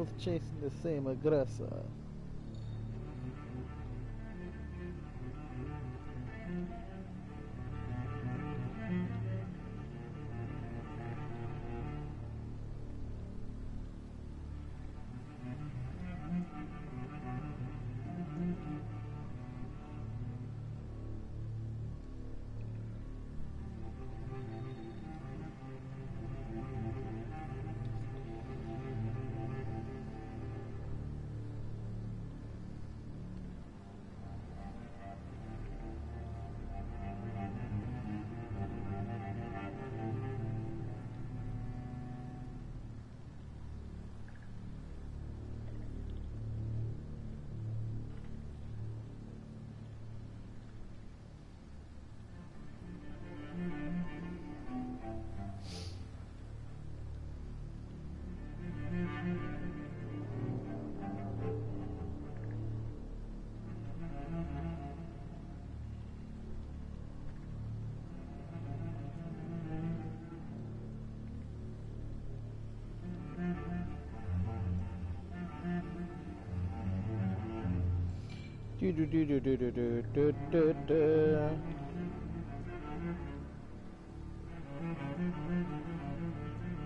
both chasing the same aggressor.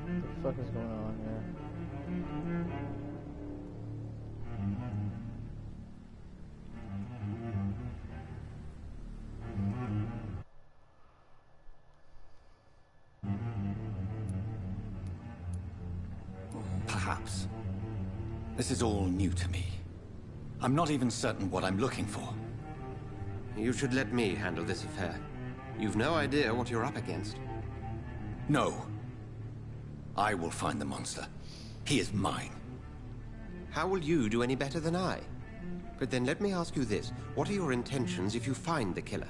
What the fuck is going on here? Perhaps. This is all new to me. I'm not even certain what I'm looking for. You should let me handle this affair. You've no idea what you're up against. No. I will find the monster. He is mine. How will you do any better than I? But then let me ask you this. What are your intentions if you find the killer?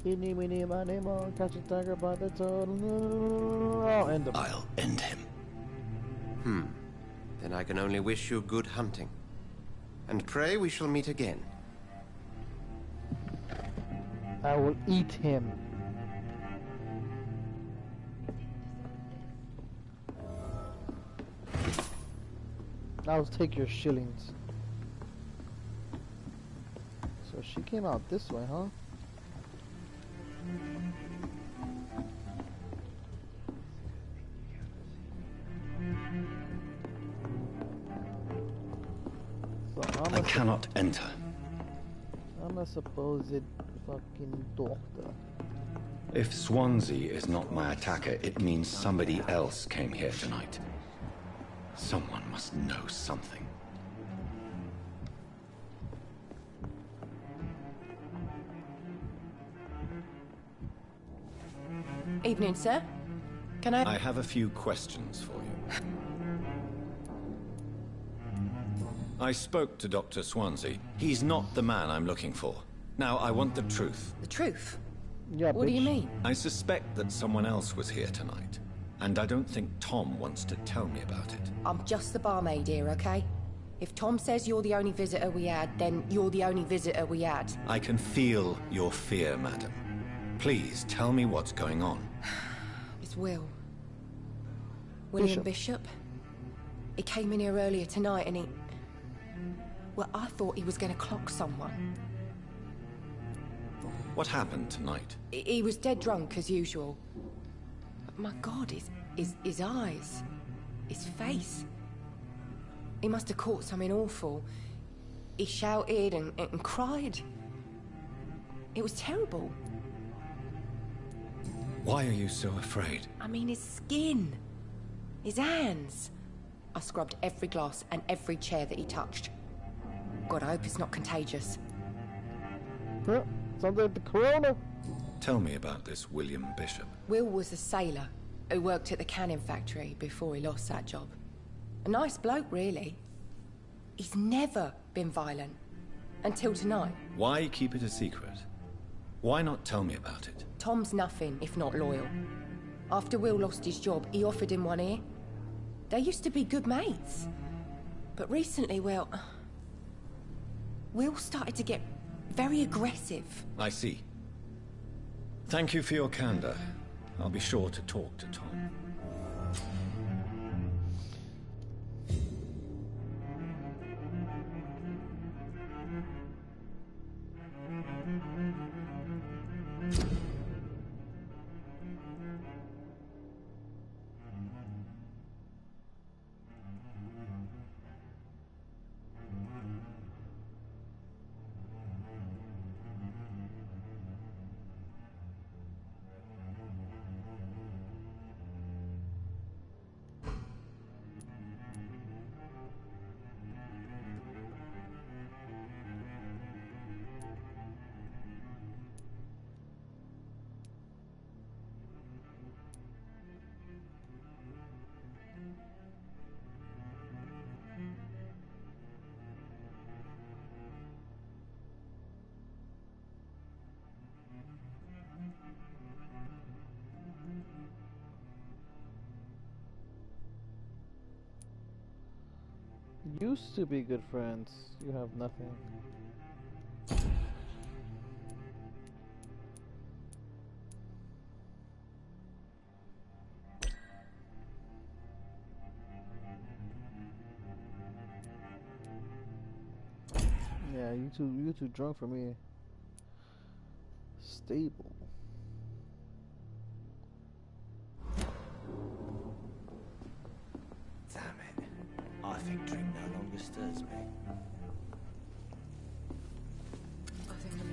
Eeny, meeny, miny, moe, catch a tiger by the toe. I'll end him. I'll end him. Then I can only wish you good hunting. And pray we shall meet again. I will eat him. I'll take your shillings. So she came out this way, huh? So I cannot enter. I'm a supposed fucking doctor. If Swansea is not my attacker, it means somebody else came here tonight. Someone must know something. Evening, sir. Can I have a few questions for you. I spoke to Dr. Swansea. He's not the man I'm looking for. Now, I want the truth. The truth? Yeah, What do you bitch. mean? I suspect that someone else was here tonight, and I don't think Tom wants to tell me about it. I'm just the barmaid here, okay? If Tom says you're the only visitor we had, then you're the only visitor we had. I can feel your fear, madam. Please tell me what's going on. It's Will. William Bishop. He came in here earlier tonight and he... Well, I thought he was going to clock someone. What happened tonight? He was dead drunk, as usual. But my God, his eyes, his face. He must have caught something awful. He shouted and cried. It was terrible. Why are you so afraid? I mean, his skin, his hands. I scrubbed every glass and every chair that he touched. God, I hope it's not contagious. Huh? Sounds like the corona. Tell me about this William Bishop. Will was a sailor who worked at the canning factory before he lost that job. A nice bloke, really. He's never been violent. Until tonight. Why keep it a secret? Why not tell me about it? Tom's nothing if not loyal. After Will lost his job, he offered him one ear. They used to be good mates. But recently, well... Will started to get very aggressive. I see. Thank you for your candor. I'll be sure to talk to Tom. Used to be good friends. You have nothing. Yeah, you too drunk for me. Stable. Damn it. I think drink no longer stirs me.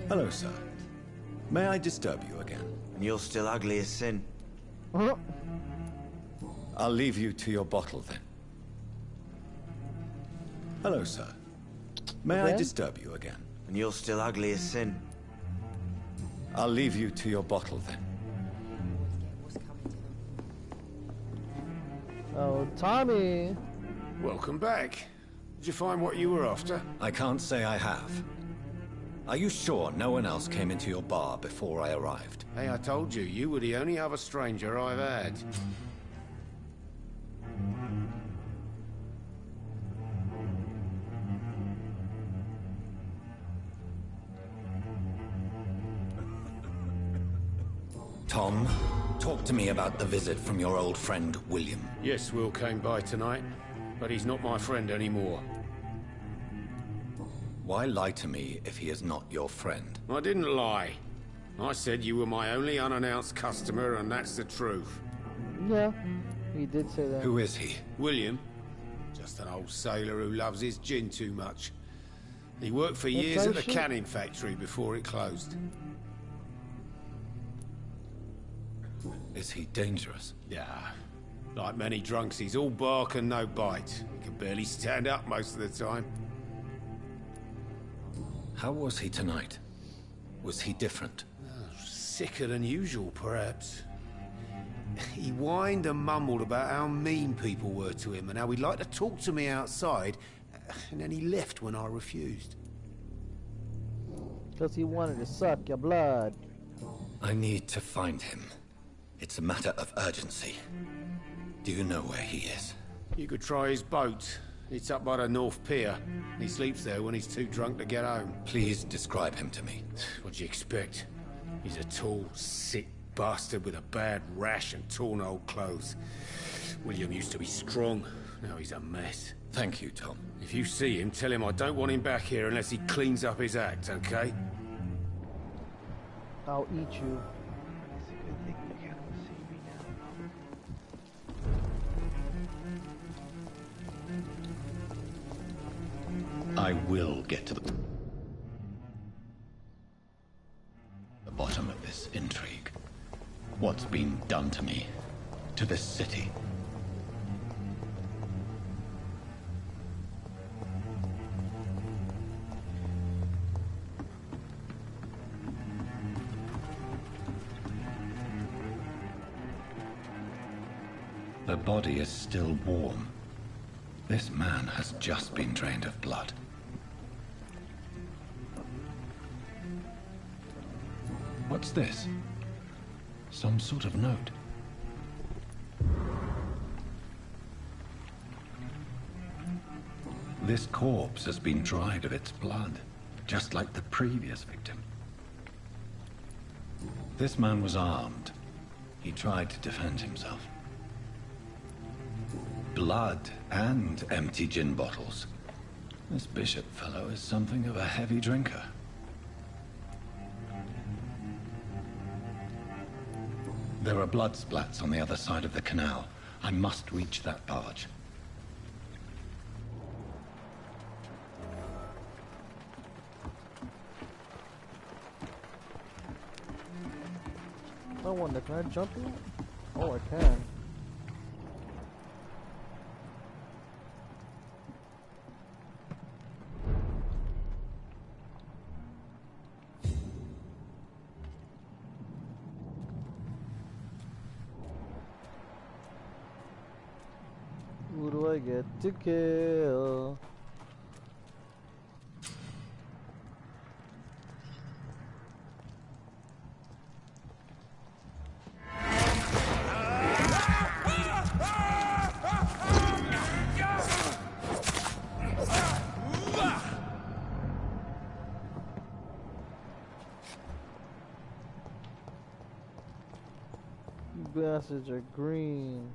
Hello, sir. May I disturb you again? And you're still ugly as sin. I'll leave you to your bottle then. Hello, sir. May I disturb you again? And you're still ugly as sin. I'll leave you to your bottle then. Oh, Tommy! Welcome back. Did you find what you were after? I can't say I have. Are you sure no one else came into your bar before I arrived? Hey, I told you, you were the only other stranger I've had. Tom, talk to me about the visit from your old friend, William. Yes, Will came by tonight, but he's not my friend anymore. Why lie to me if he is not your friend? I didn't lie. I said you were my only unannounced customer, and that's the truth. Yeah, he did say that. Who is he? William, just an old sailor who loves his gin too much. He worked for years at the canning factory before it closed. Is he dangerous? Yeah, like many drunks, he's all bark and no bite. He can barely stand up most of the time. How was he tonight? Was he different? Sicker than usual, perhaps. He whined and mumbled about how mean people were to him and how he'd like to talk to me outside, and then he left when I refused. Because he wanted to suck your blood. I need to find him. It's a matter of urgency. Do you know where he is? You could try his boat. It's up by the North Pier. He sleeps there when he's too drunk to get home. Please describe him to me. What'd you expect? He's a tall, sick bastard with a bad rash and torn old clothes. William used to be strong. Now he's a mess. Thank you, Tom. If you see him, tell him I don't want him back here unless he cleans up his act, okay? I'll eat you. I will get to the bottom of this intrigue. What's been done to me, to this city? The body is still warm. This man has just been drained of blood. What's this? Some sort of note. This corpse has been dried of its blood. just like the previous victim. This man was armed. He tried to defend himself. Blood and empty gin bottles. This Bishop fellow is something of a heavy drinker. There are blood splats on the other side of the canal. I must reach that barge. I wonder, can I jump in? Oh, I can. Who do I get to kill? You bastards are green.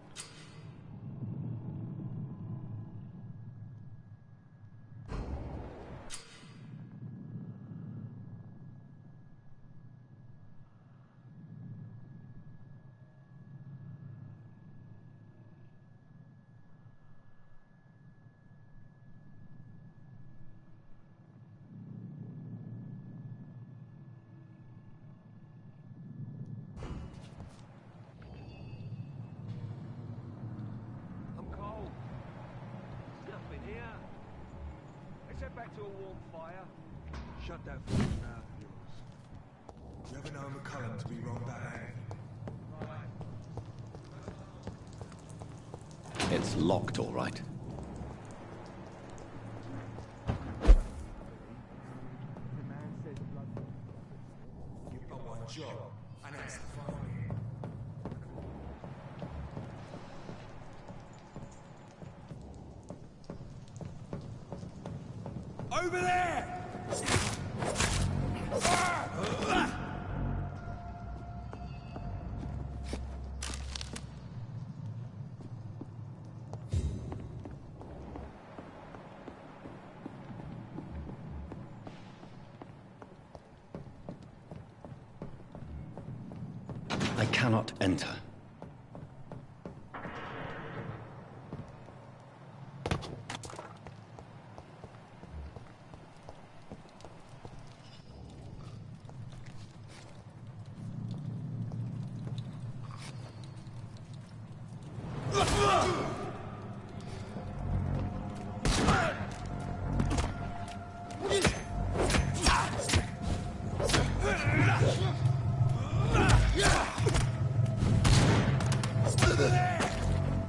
Back to a warm fire. Shut that fucking mouth of yours. You ever know McCullum to be wrong about anything? It's locked, all right. You've got one job, and that's to find me. Over there! I cannot enter.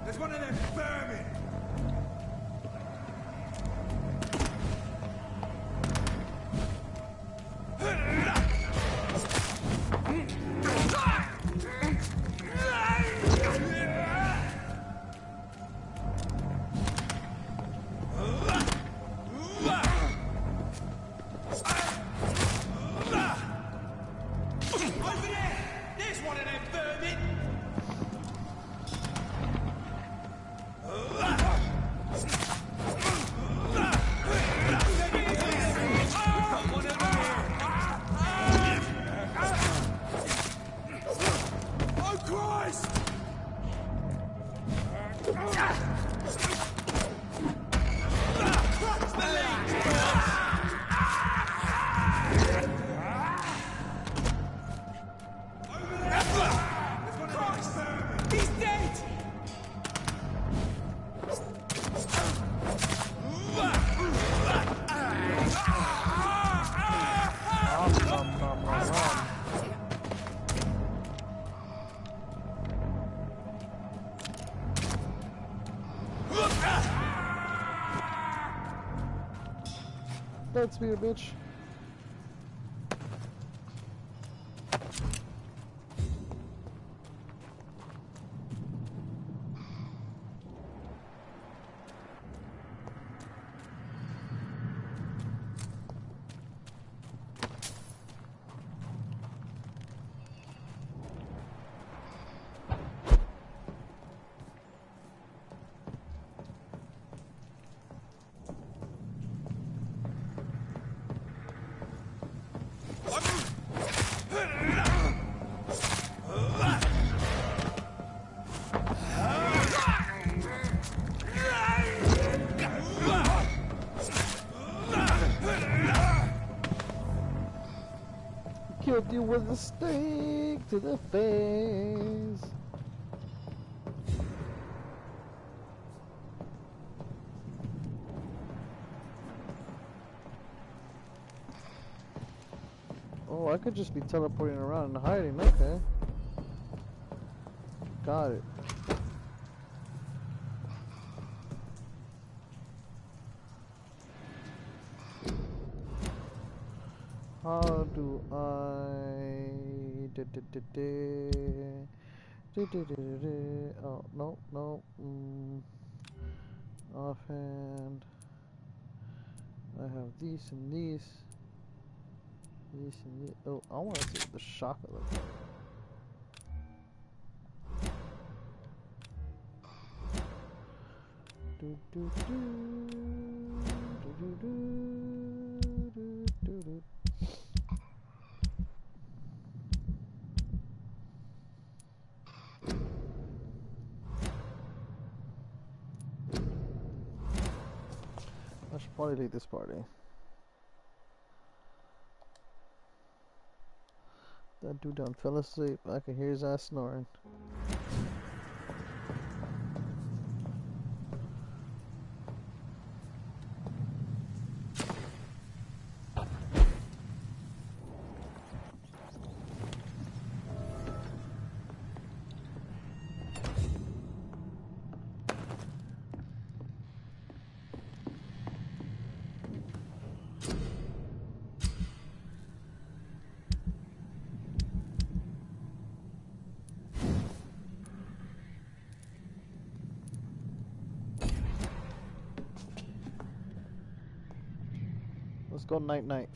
There's one of them vermin! Over there! There's one of them vermin! Oh Christ! He's dead! That's me, bitch. killed you with a stake to the face. Oh, I could just be teleporting around and hiding. Okay. Got it. How do I... Oh, no, no. Offhand. I have these and these. These and these. Oh, I want to see what the shocker looks like. Do, do, do, do, do, do, do, do. I should probably leave this party. That dude done fell asleep. I can hear his ass snoring. Let's go night night.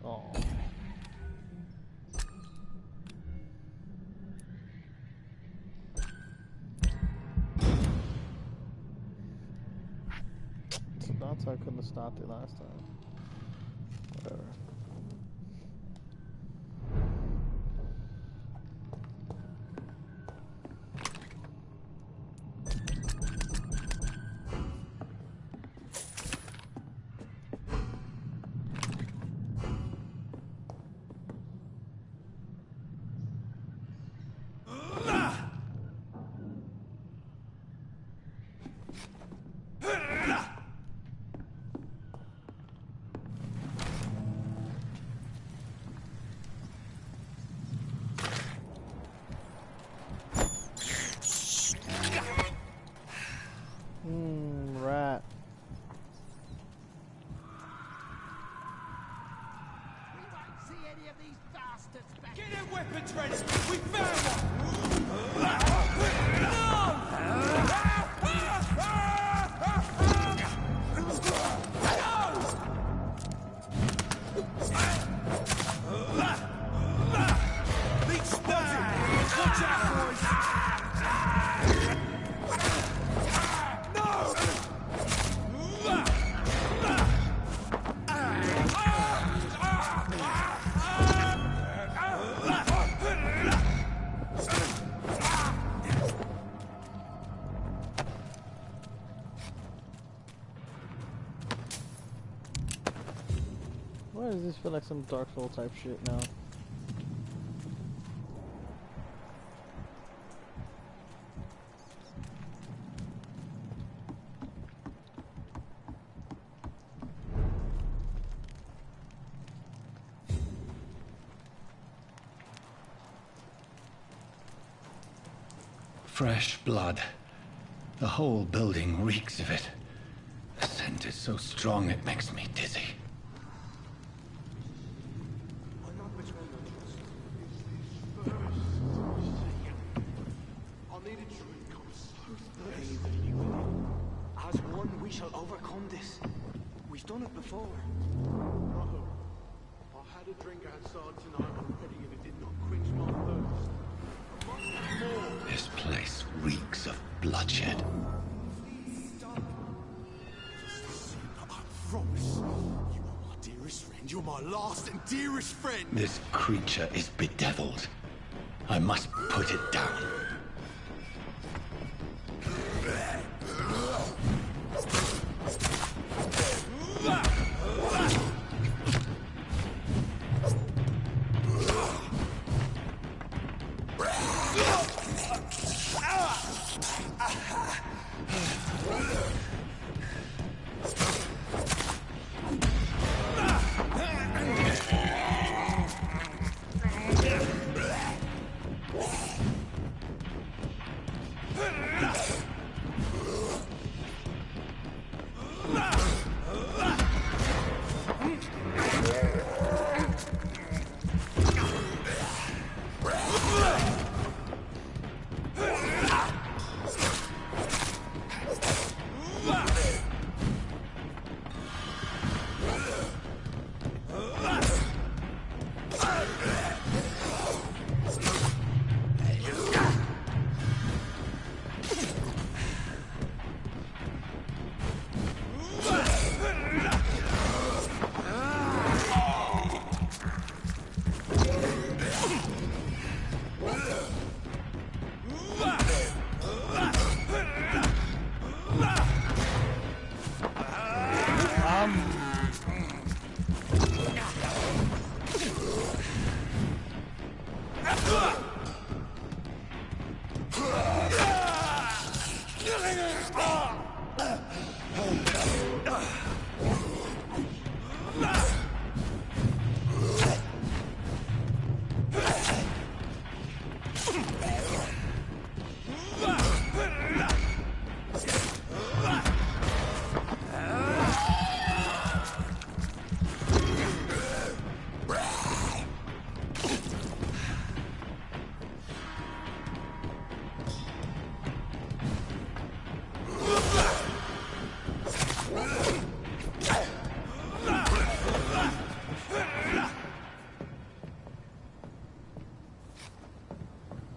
Oh. So that's why I couldn't have stopped it last time. Whatever. Rat. We won't see any of these bastards back. Get their weapons ready! We found one! Leech spotted! Watch out, boys! Why does this feel like some Dark Souls type shit now? Fresh blood. The whole building reeks of it. The scent is so strong it makes me dizzy. As one, we shall overcome this. We've done it before. No. I had a drink outside tonight already and it did not quench my thirst. This place reeks of bloodshed. Please stop. I promise. You are my dearest friend. You're my last and dearest friend. This creature is bedeviled. I must put it down.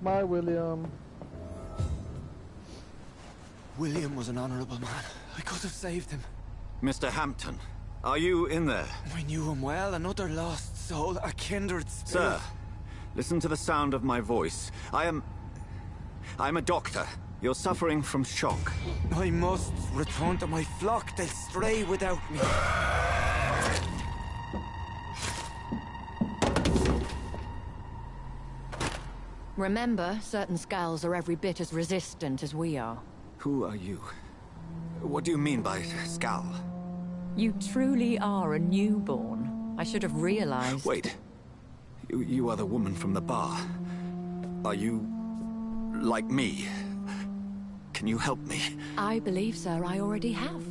Bye, William. William was an honorable man. I could have saved him. Mr. Hampton, are you in there? I knew him well, another lost soul, a kindred spirit. Sir, listen to the sound of my voice. I'm a doctor. You're suffering from shock. I must return to my flock. They'll stray without me. Remember, certain skulls are every bit as resistant as we are. Who are you? What do you mean by Skal? You truly are a newborn. I should have realized. Wait. You are the woman from the bar. Are you like me? Can you help me? I believe, sir, I already have.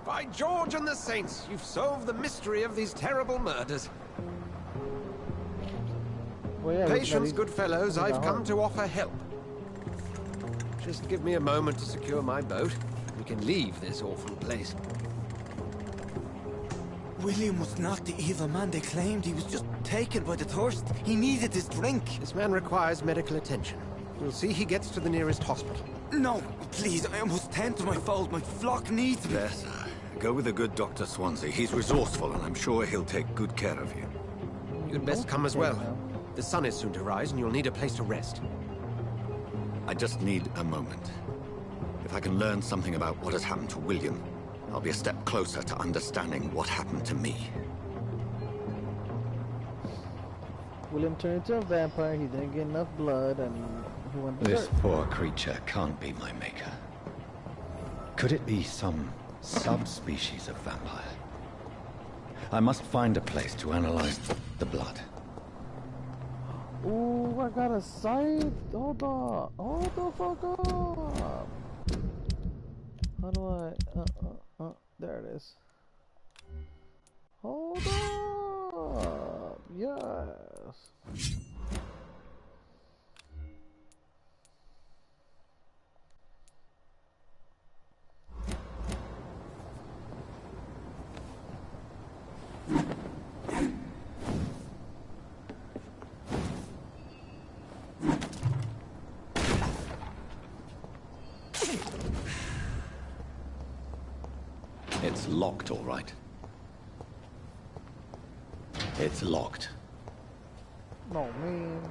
By George and the Saints, you've solved the mystery of these terrible murders. Well, yeah, Patience, good fellows, I've come to offer help. Just give me a moment to secure my boat. We can leave this awful place. William was not the evil man they claimed. He was just taken by the thirst. He needed his drink. This man requires medical attention. We'll see he gets to the nearest hospital. No, please, I must tend to my fold. My flock needs me. There, sir. Go with the good Dr. Swansea. He's resourceful, and I'm sure he'll take good care of you. You'd best come as well. The sun is soon to rise, and you'll need a place to rest. I just need a moment. If I can learn something about what has happened to William, I'll be a step closer to understanding what happened to me. William turned into a vampire, he didn't get enough blood, and he went to This poor creature can't be my maker. Could it be some subspecies of vampire? I must find a place to analyze the blood. Ooh, I got a scythe. Hold the fuck up. How do I... there it is. Hold up! Yes! It's locked, all right. It's locked. No, man.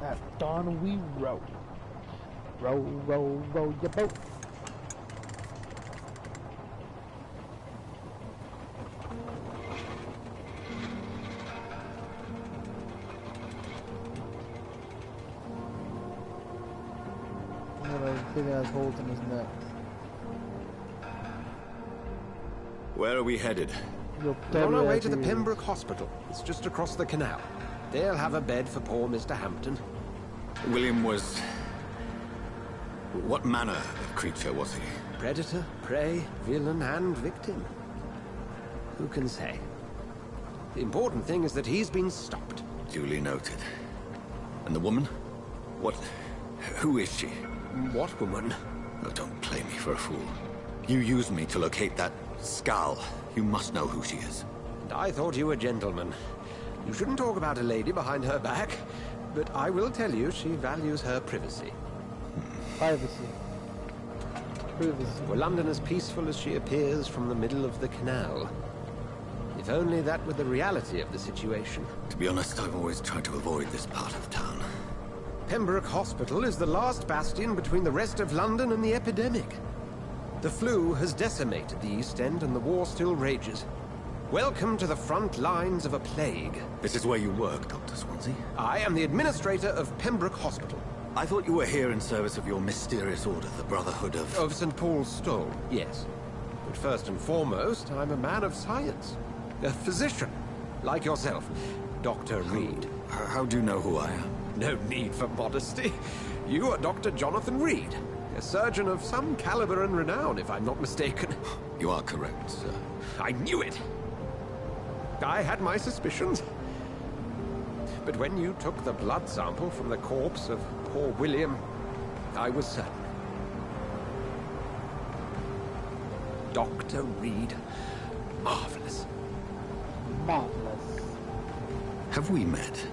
At dawn we row. Row, row, row your boat. Look at those big ass holes in his neck. Where are we headed? We're on our way to the Pembroke Hospital. It's just across the canal. They'll have a bed for poor Mr. Hampton. William was... What manner of creature was he? Predator, prey, villain, and victim. Who can say? The important thing is that he's been stopped. Duly noted. And the woman? What... Who is she? What woman? Oh, don't play me for a fool. You used me to locate that skull. You must know who she is. And I thought you a gentleman. You shouldn't talk about a lady behind her back, but I will tell you she values her privacy. Privacy. Were London as peaceful as she appears from the middle of the canal? If only that were the reality of the situation. To be honest, I've always tried to avoid this part of town. Pembroke Hospital is the last bastion between the rest of London and the epidemic. The flu has decimated the East End and the war still rages. Welcome to the front lines of a plague. This is where you work, Dr. Swansea? I am the administrator of Pembroke Hospital. I thought you were here in service of your mysterious order, the Brotherhood of... Of St. Paul's Stole, yes. But first and foremost, I'm a man of science. A physician, like yourself, Dr. Reed. How do you know who I am? No need for modesty. You are Dr. Jonathan Reed, a surgeon of some caliber and renown, if I'm not mistaken. You are correct, sir. I knew it! I had my suspicions. But when you took the blood sample from the corpse of poor William, I was certain. Dr. Reed. Marvelous. Marvelous. Have we met?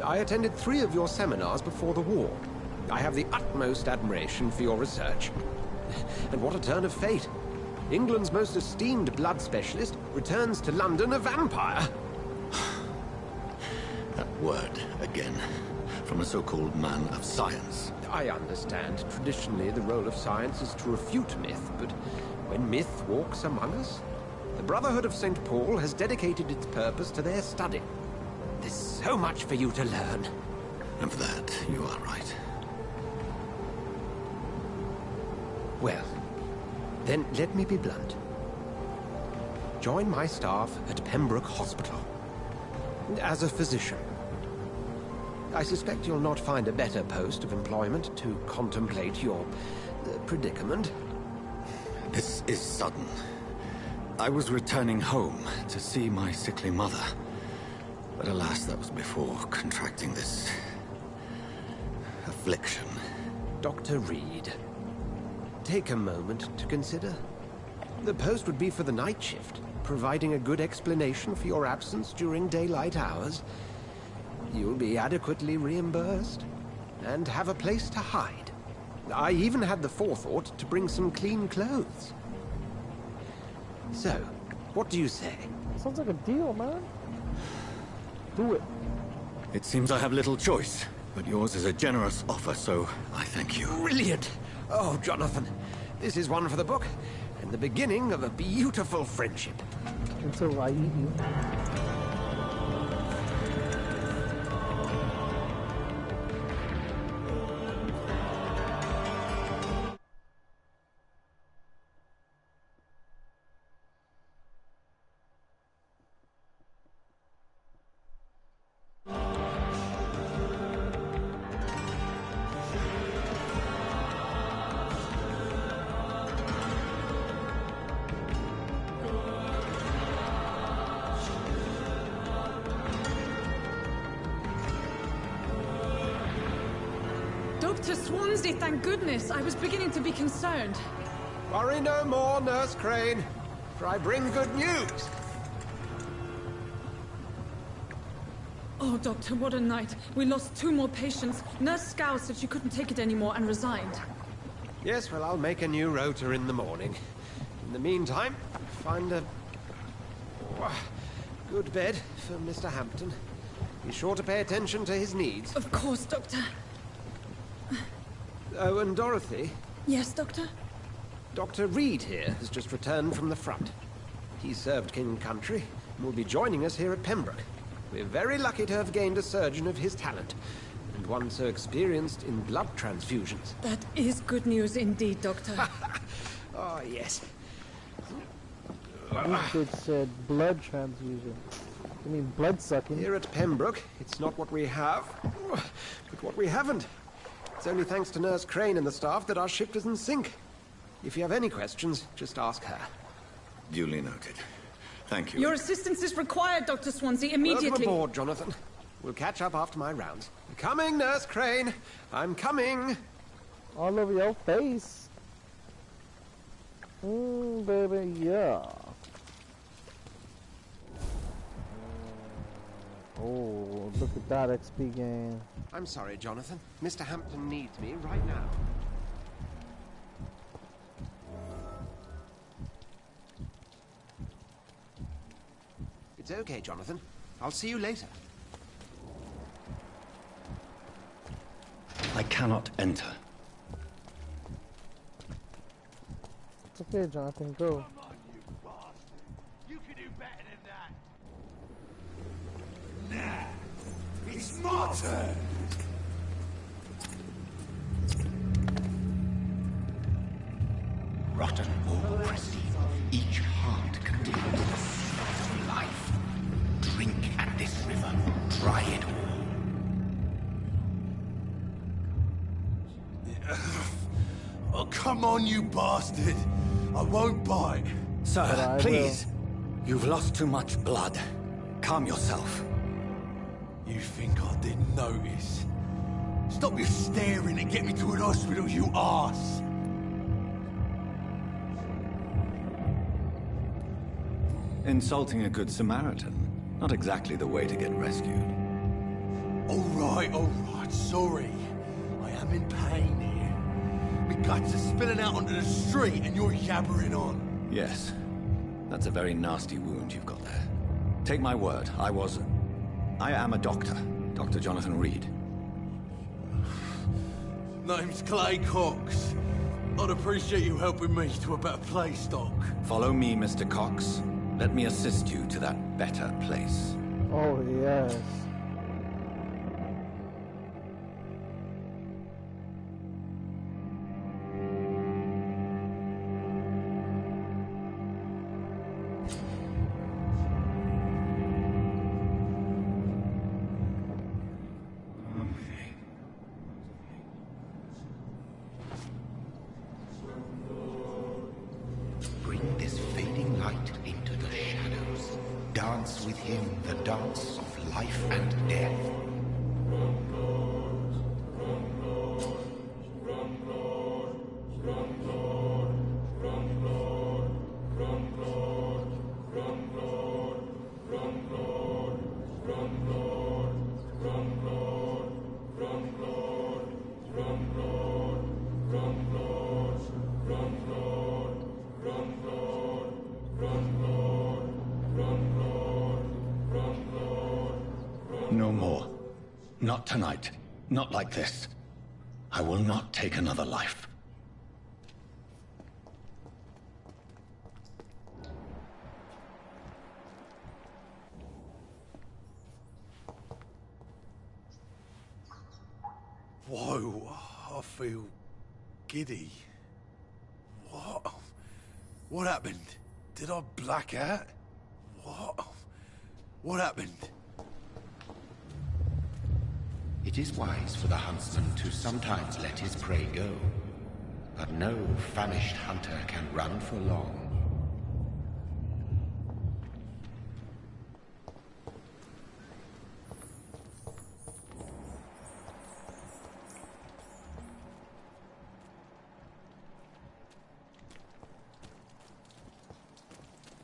I attended 3 of your seminars before the war. I have the utmost admiration for your research. And what a turn of fate. England's most esteemed blood specialist returns to London a vampire. That word, again. From a so-called man of science. I understand. Traditionally, the role of science is to refute myth, but when myth walks among us, the Brotherhood of St. Paul has dedicated its purpose to their study. There's so much for you to learn. And for that, you are right. Well, then let me be blunt. Join my staff at Pembroke Hospital. As a physician. I suspect you'll not find a better post of employment to contemplate your predicament. This is sudden. I was returning home to see my sickly mother. But alas, that was before contracting this... affliction. Dr. Reed, take a moment to consider. The post would be for the night shift, providing a good explanation for your absence during daylight hours. You'll be adequately reimbursed, and have a place to hide. I even had the forethought to bring some clean clothes. So, What do you say? Sounds like a deal, man. Do it. It seems I have little choice, but yours is a generous offer, so I thank you. Brilliant! Oh, Jonathan, this is one for the book, and the beginning of a beautiful friendship. Until I eat you. Dr. Swansea, thank goodness. I was beginning to be concerned. Worry no more, Nurse Crane, for I bring good news. Oh, Doctor, what a night. We lost 2 more patients. Nurse Scow said she couldn't take it anymore and resigned. Yes, well, I'll make a new rota in the morning. In the meantime, find a good bed for Mr. Hampton. Be sure to pay attention to his needs. Of course, Doctor. Oh, and Dorothy? Yes, Doctor? Dr. Reed here has just returned from the front. He served King and Country and will be joining us here at Pembroke. We're very lucky to have gained a surgeon of his talent, and one so experienced in blood transfusions. That is good news indeed, Doctor. Oh, yes. This kid said blood transfusion. I mean blood sucking. Here at Pembroke, it's not what we have, but what we haven't. It's only thanks to Nurse Crane and the staff that our ship doesn't sink. If you have any questions, just ask her. Duly noted. Thank you. Your assistance is required, Dr. Swansea, immediately. Welcome aboard, Jonathan. We'll catch up after my rounds. I'm coming, Nurse Crane. I'm coming. All over your face. Baby, yeah. Oh, look at that XP gain. I'm sorry, Jonathan. Mr. Hampton needs me right now. It's okay, Jonathan. I'll see you later. I cannot enter. It's okay, Jonathan, go. Come on, you bastard. You can do better than that. Nah, it's my turn. Rotten or pristine, each heart contains the sweat of life. Drink at this river, try it all. Oh, come on, you bastard. I won't bite. Sir, please. You've lost too much blood. Calm yourself. You think I didn't notice? Stop your staring and get me to an hospital, you arse. Insulting a good Samaritan. Not exactly the way to get rescued. All right, sorry. I am in pain here. My guts are spilling out onto the street and you're yabbering on. Yes. That's a very nasty wound you've got there. Take my word, I am a doctor. Dr. Jonathan Reed. Name's Clay Cox. I'd appreciate you helping me to a better place, Doc. Follow me, Mr. Cox. Let me assist you to that better place. Oh, yes. Bring this fading light into the shadows. Dance with him the dance of life and death. No more. Not tonight. Not like this. I will not take another life. Whoa, I feel giddy. What? What happened? Did I black out? What happened? It is wise for the huntsman to sometimes let his prey go. But no famished hunter can run for long.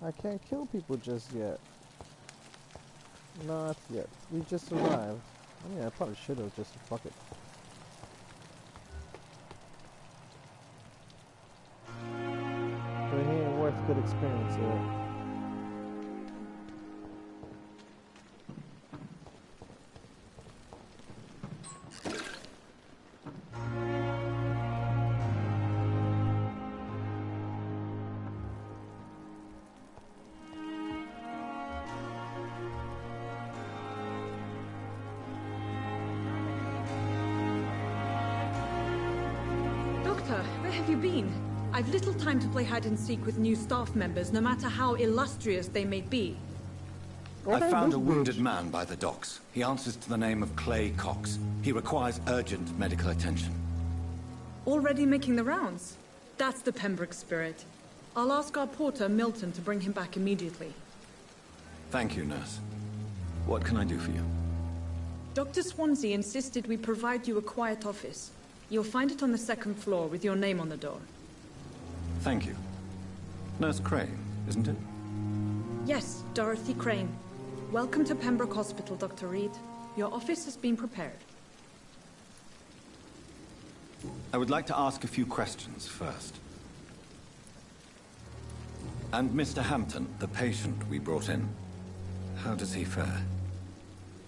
I can't kill people just yet. Not yet. We just arrived. I mean, I probably should have just fuck it. But it ain't worth good experience yet. Where have you been? I've little time to play hide and seek with new staff members, no matter how illustrious they may be. I found a wounded man by the docks. He answers to the name of Clay Cox. He requires urgent medical attention. Already making the rounds? That's the Pembroke spirit. I'll ask our porter, Milton, to bring him back immediately. Thank you, nurse. What can I do for you? Dr. Swansea insisted we provide you a quiet office. You'll find it on the second floor with your name on the door. Thank you. Nurse Crane, isn't it? Yes, Dorothy Crane. Welcome to Pembroke Hospital, Dr. Reed. Your office has been prepared. I would like to ask a few questions first. And Mr. Hampton, the patient we brought in, how does he fare?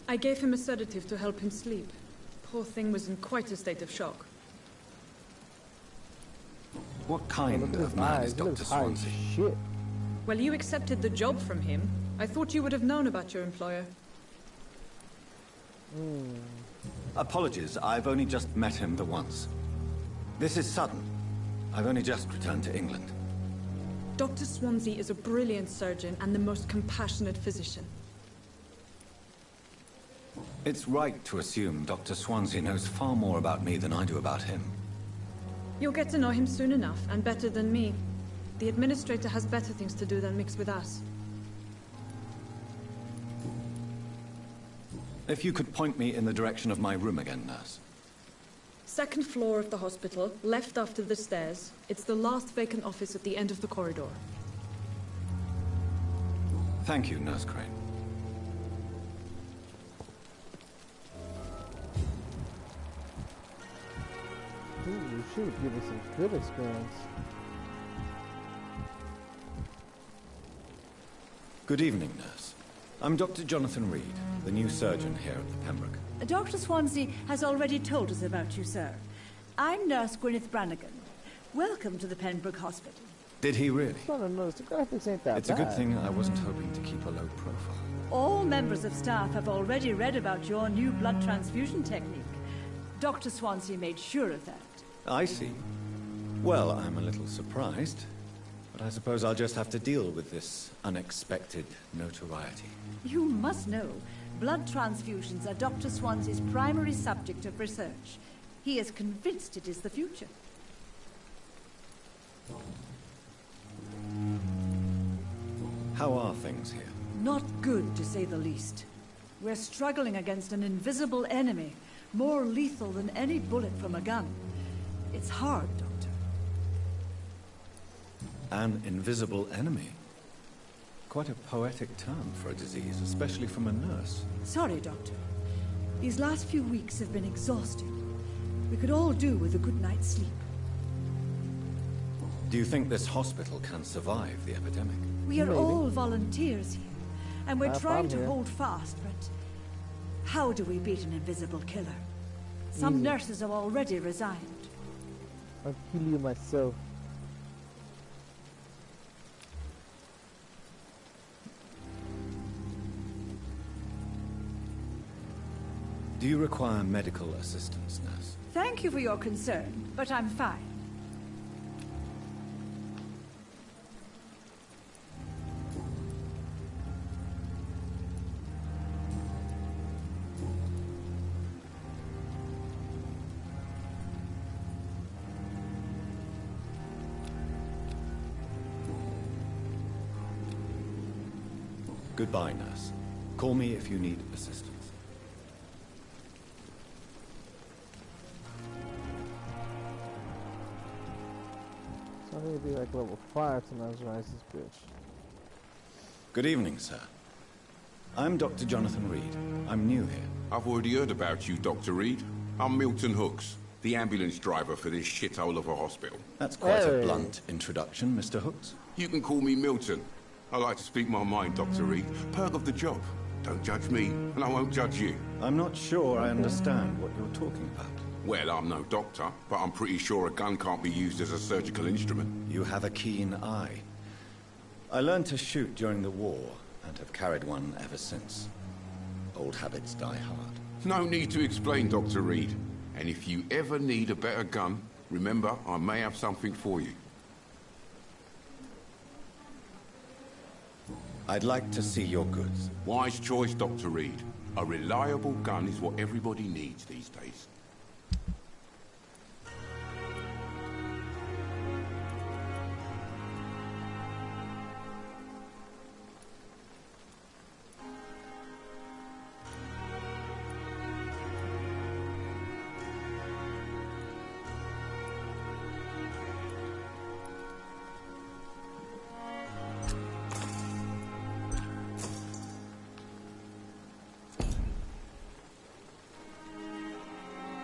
I gave him a sedative to help him sleep. Poor thing was in quite a state of shock. What kind of man is Dr. Swansea? Shit. Well, you accepted the job from him. I thought you would have known about your employer. Apologies, I've only just met him the once. This is sudden. I've only just returned to England. Dr. Swansea is a brilliant surgeon and the most compassionate physician. It's right to assume Dr. Swansea knows far more about me than I do about him. You'll get to know him soon enough, and better than me. The administrator has better things to do than mix with us. If you could point me in the direction of my room again, nurse. Second floor of the hospital, left after the stairs. It's the last vacant office at the end of the corridor. Thank you, Nurse Crane. Ooh, she would give us some good experience. Good evening, nurse. I'm Dr. Jonathan Reed, the new surgeon here at the Pembroke. Dr. Swansea has already told us about you, sir. I'm Nurse Gwyneth Brannigan. Welcome to the Pembroke Hospital. Did he really? It's not a nose. The graphics ain't that It's bad. a good thing I wasn't hoping to keep a low profile. All members of staff have already read about your new blood transfusion technique. Dr. Swansea made sure of that. I see. Well, I'm a little surprised, but I suppose I'll just have to deal with this unexpected notoriety. You must know, blood transfusions are Dr. Swansea's primary subject of research. He is convinced it is the future. How are things here? Not good, to say the least. We're struggling against an invisible enemy, more lethal than any bullet from a gun. It's hard, Doctor. An invisible enemy? Quite a poetic term for a disease, especially from a nurse. Sorry, Doctor. These last few weeks have been exhausting. We could all do with a good night's sleep. Do you think this hospital can survive the epidemic? We are Maybe. all volunteers here, and we're I'm trying to here. hold fast, but How do we beat an invisible killer? Some Easy. nurses have already resigned. I'll kill you myself. Do you require medical assistance, nurse? Thank you for your concern, but I'm fine. Goodbye, nurse. Call me if you need assistance. So I need to be like level 5 to mesmerize this bitch. Good evening, sir. I'm Dr. Jonathan Reed. I'm new here. I've already heard about you, Dr. Reed. I'm Milton Hooks, the ambulance driver for this shithole of a hospital. That's quite a blunt introduction, Mr. Hooks. You can call me Milton. I like to speak my mind, Dr. Reed. Perk of the job. Don't judge me, and I won't judge you. I'm not sure I understand what you're talking about. Well, I'm no doctor, but I'm pretty sure a gun can't be used as a surgical instrument. You have a keen eye. I learned to shoot during the war, and have carried one ever since. Old habits die hard. No need to explain, Dr. Reed. And if you ever need a better gun, remember, I may have something for you. I'd like to see your goods. Wise choice, Dr. Reed. A reliable gun is what everybody needs these days.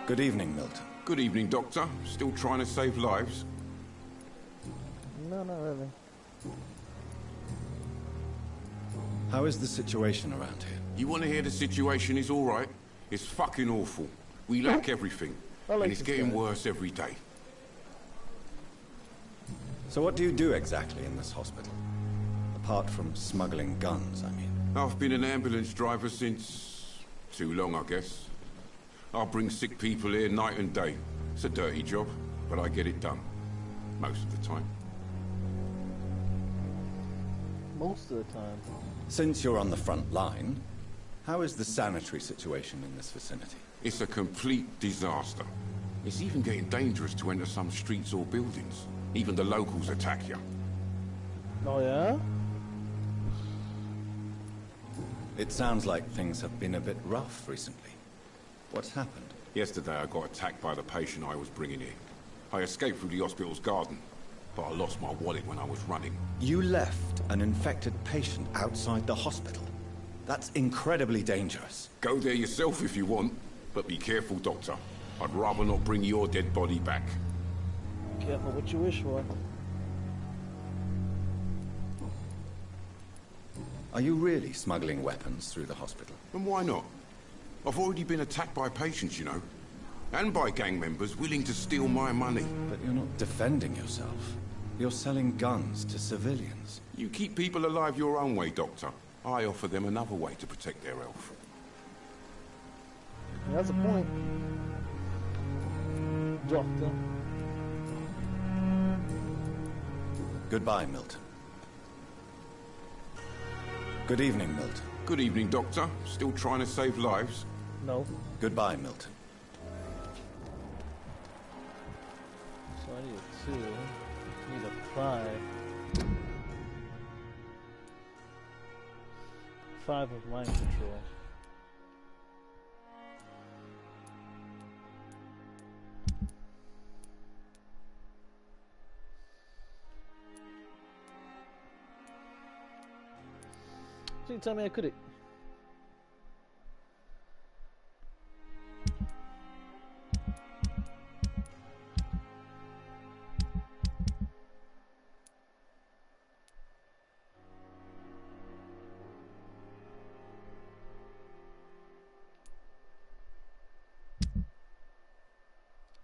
Good evening, Milton. Good evening, Doctor. Still trying to save lives? No, not really. How is the situation around here? You want to hear the situation is all right? It's fucking awful. We lack everything. Like and it's getting worse every day. So what do you do exactly in this hospital? Apart from smuggling guns, I mean. I've been an ambulance driver since... too long, I guess. I bring sick people here night and day. It's a dirty job, but I get it done. Most of the time. Most of the time. Since you're on the front line, how is the sanitary situation in this vicinity? It's a complete disaster. It's even getting dangerous to enter some streets or buildings. Even the locals attack you. Oh, yeah? It sounds like things have been a bit rough recently. What's happened? Yesterday I got attacked by the patient I was bringing in. I escaped through the hospital's garden, but I lost my wallet when I was running. You left an infected patient outside the hospital? That's incredibly dangerous. Go there yourself if you want, but be careful, Doctor. I'd rather not bring your dead body back. Careful what you wish for. Are you really smuggling weapons through the hospital? And why not? I've already been attacked by patients, you know. And by gang members willing to steal my money. But you're not defending yourself. You're selling guns to civilians. You keep people alive your own way, Doctor. I offer them another way to protect their health. That's a point. Doctor. Goodbye, Milton. Good evening, Milton. Good evening, Doctor. Still trying to save lives? No. Goodbye, Milton. So I need a 2. I need a 5. 5 of mind control. So you tell me I could it.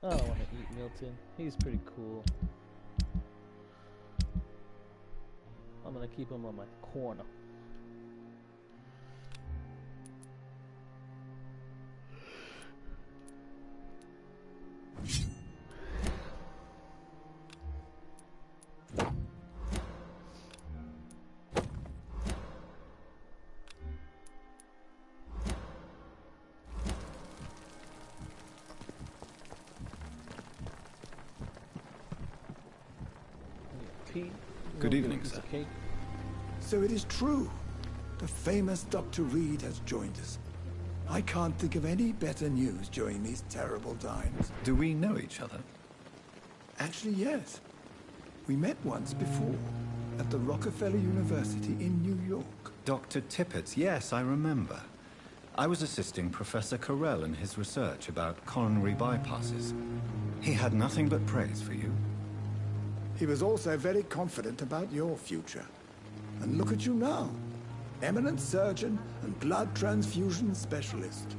I don't want to eat Milton. He's pretty cool. I'm gonna keep him on my corner. Good evening, sir. So it is true. The famous Dr. Reed has joined us. I can't think of any better news during these terrible times. Do we know each other? Actually, yes. We met once before, at the Rockefeller University in New York. Dr. Tippett, yes, I remember. I was assisting Professor Carell in his research about coronary bypasses. He had nothing but praise for you. He was also very confident about your future. And look at you now. Eminent surgeon and blood transfusion specialist.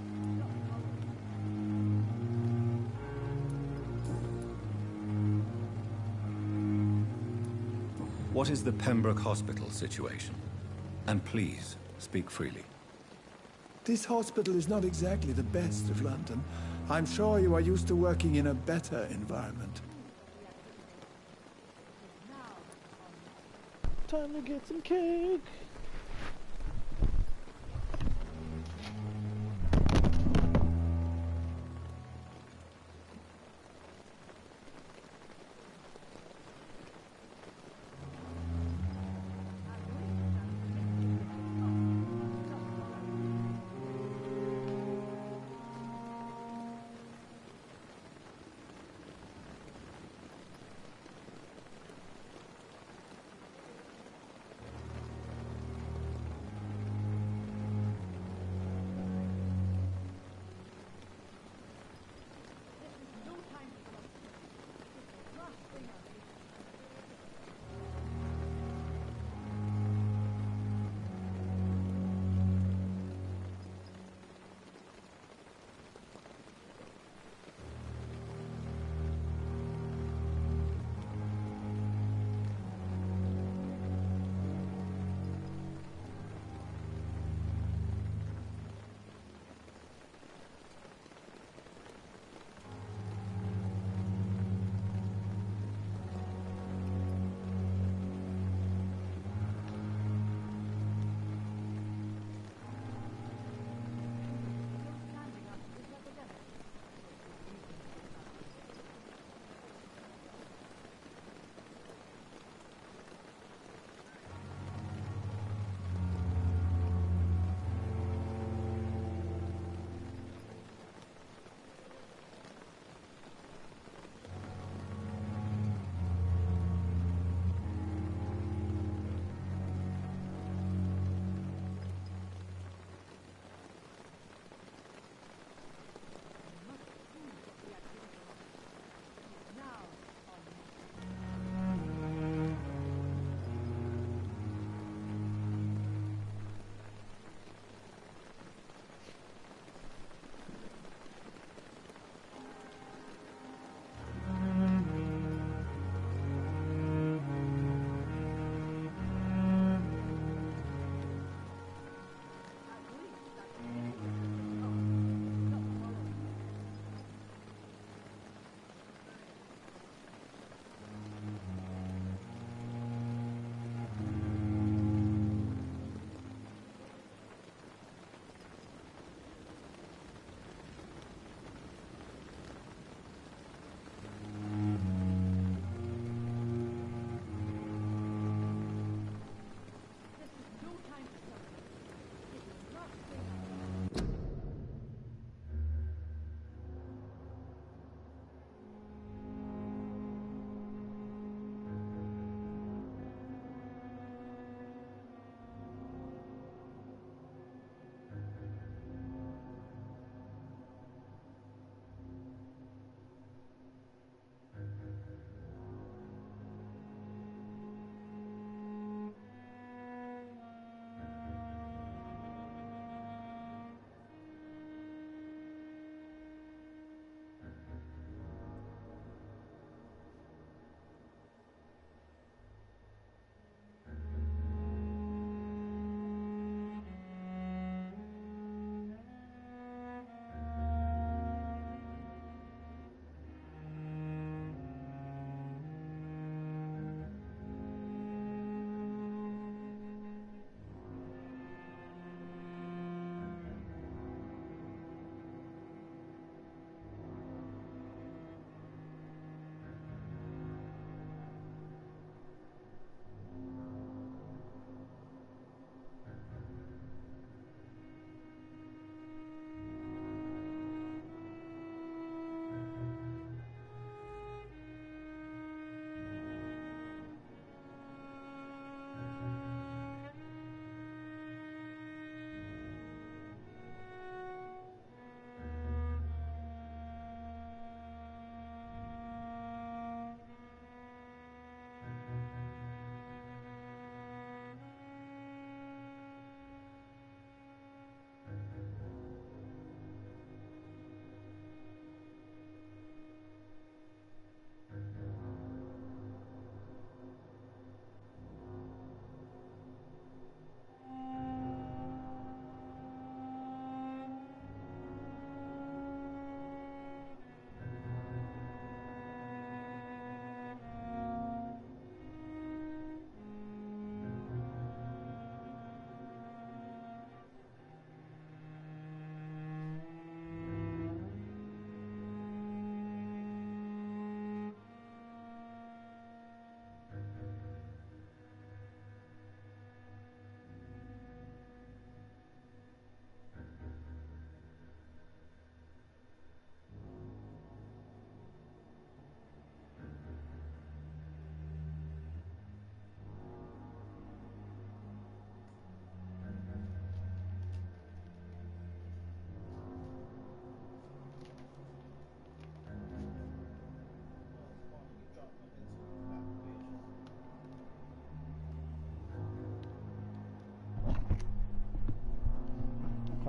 What is the Pembroke Hospital situation? And please, speak freely. This hospital is not exactly the best of London. I'm sure you are used to working in a better environment. Time to get some cake.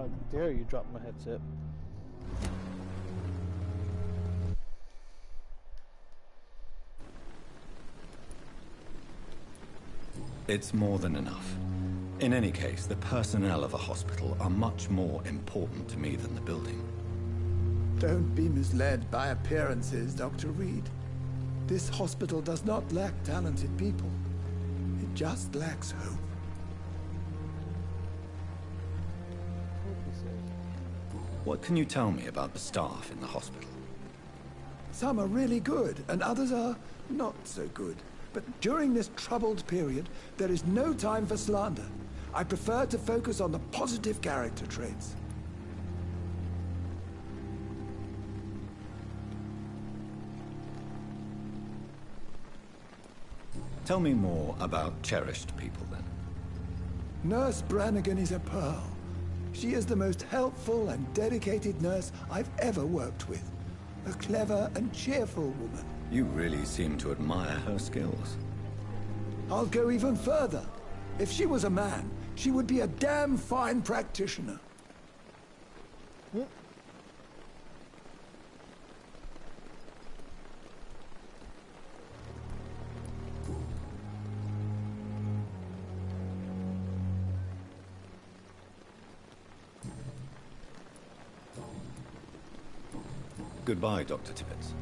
How dare you drop my headset? It's more than enough. In any case, the personnel of a hospital are much more important to me than the building. Don't be misled by appearances, Dr. Reed. This hospital does not lack talented people. It just lacks hope. What can you tell me about the staff in the hospital? Some are really good, and others are not so good. But during this troubled period, there is no time for slander. I prefer to focus on the positive character traits. Tell me more about cherished people, then. Nurse Brannigan is a pearl. She is the most helpful and dedicated nurse I've ever worked with. A clever and cheerful woman. You really seem to admire her skills. I'll go even further. If she was a man, she would be a damn fine practitioner. Goodbye, Dr. Tibbets.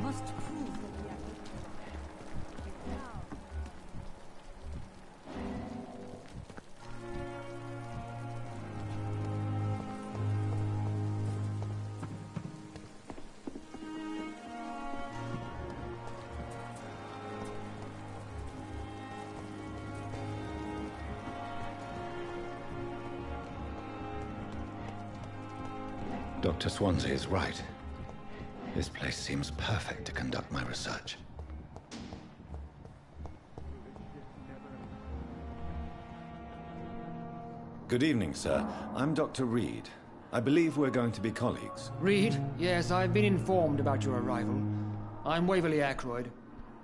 Must prove that we are Dr. Swansea is right. This place seems perfect to conduct my research. Good evening, sir. I'm Dr. Reed. I believe we're going to be colleagues. Reed? Yes, I've been informed about your arrival. I'm Waverly Ackroyd.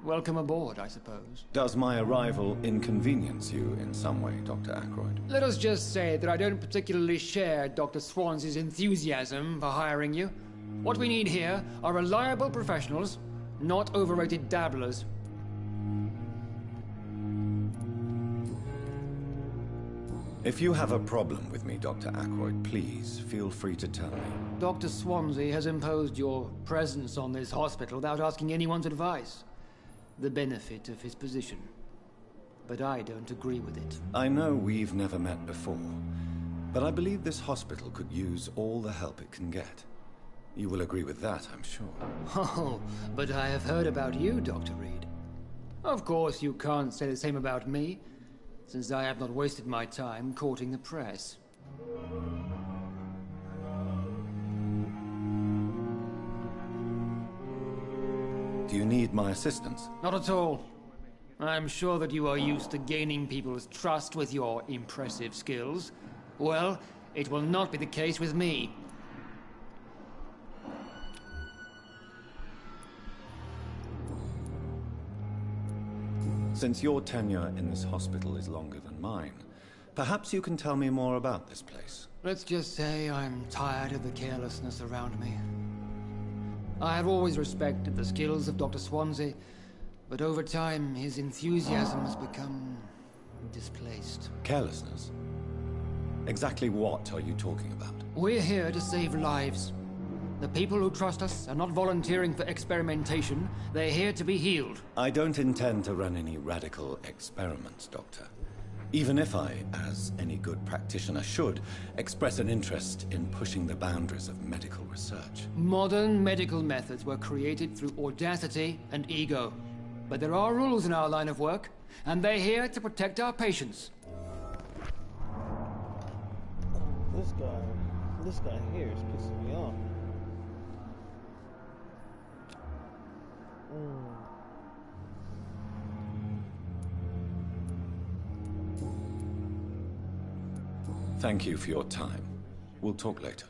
Welcome aboard, I suppose. Does my arrival inconvenience you in some way, Dr. Ackroyd? Let us just say that I don't particularly share Dr. Swansea's enthusiasm for hiring you. What we need here are reliable professionals, not overrated dabblers. If you have a problem with me, Dr. Ackroyd, please feel free to tell me. Dr. Swansea has imposed your presence on this hospital without asking anyone's advice. The benefit of his position. But I don't agree with it. I know we've never met before, but I believe this hospital could use all the help it can get. You will agree with that, I'm sure. Oh, but I have heard about you, Dr. Reed. Of course, you can't say the same about me, since I have not wasted my time courting the press. Do you need my assistance? Not at all. I'm sure that you are used to gaining people's trust with your impressive skills. Well, it will not be the case with me. Since your tenure in this hospital is longer than mine, perhaps you can tell me more about this place. Let's just say I'm tired of the carelessness around me. I have always respected the skills of Dr. Swansea, but over time his enthusiasm has become displaced. Carelessness? Exactly what are you talking about? We're here to save lives. The people who trust us are not volunteering for experimentation. They're here to be healed. I don't intend to run any radical experiments, Doctor. Even if I, as any good practitioner should, express an interest in pushing the boundaries of medical research. Modern medical methods were created through audacity and ego. But there are rules in our line of work, and they're here to protect our patients. This guy here is pissing me off. Thank you for your time. We'll talk later.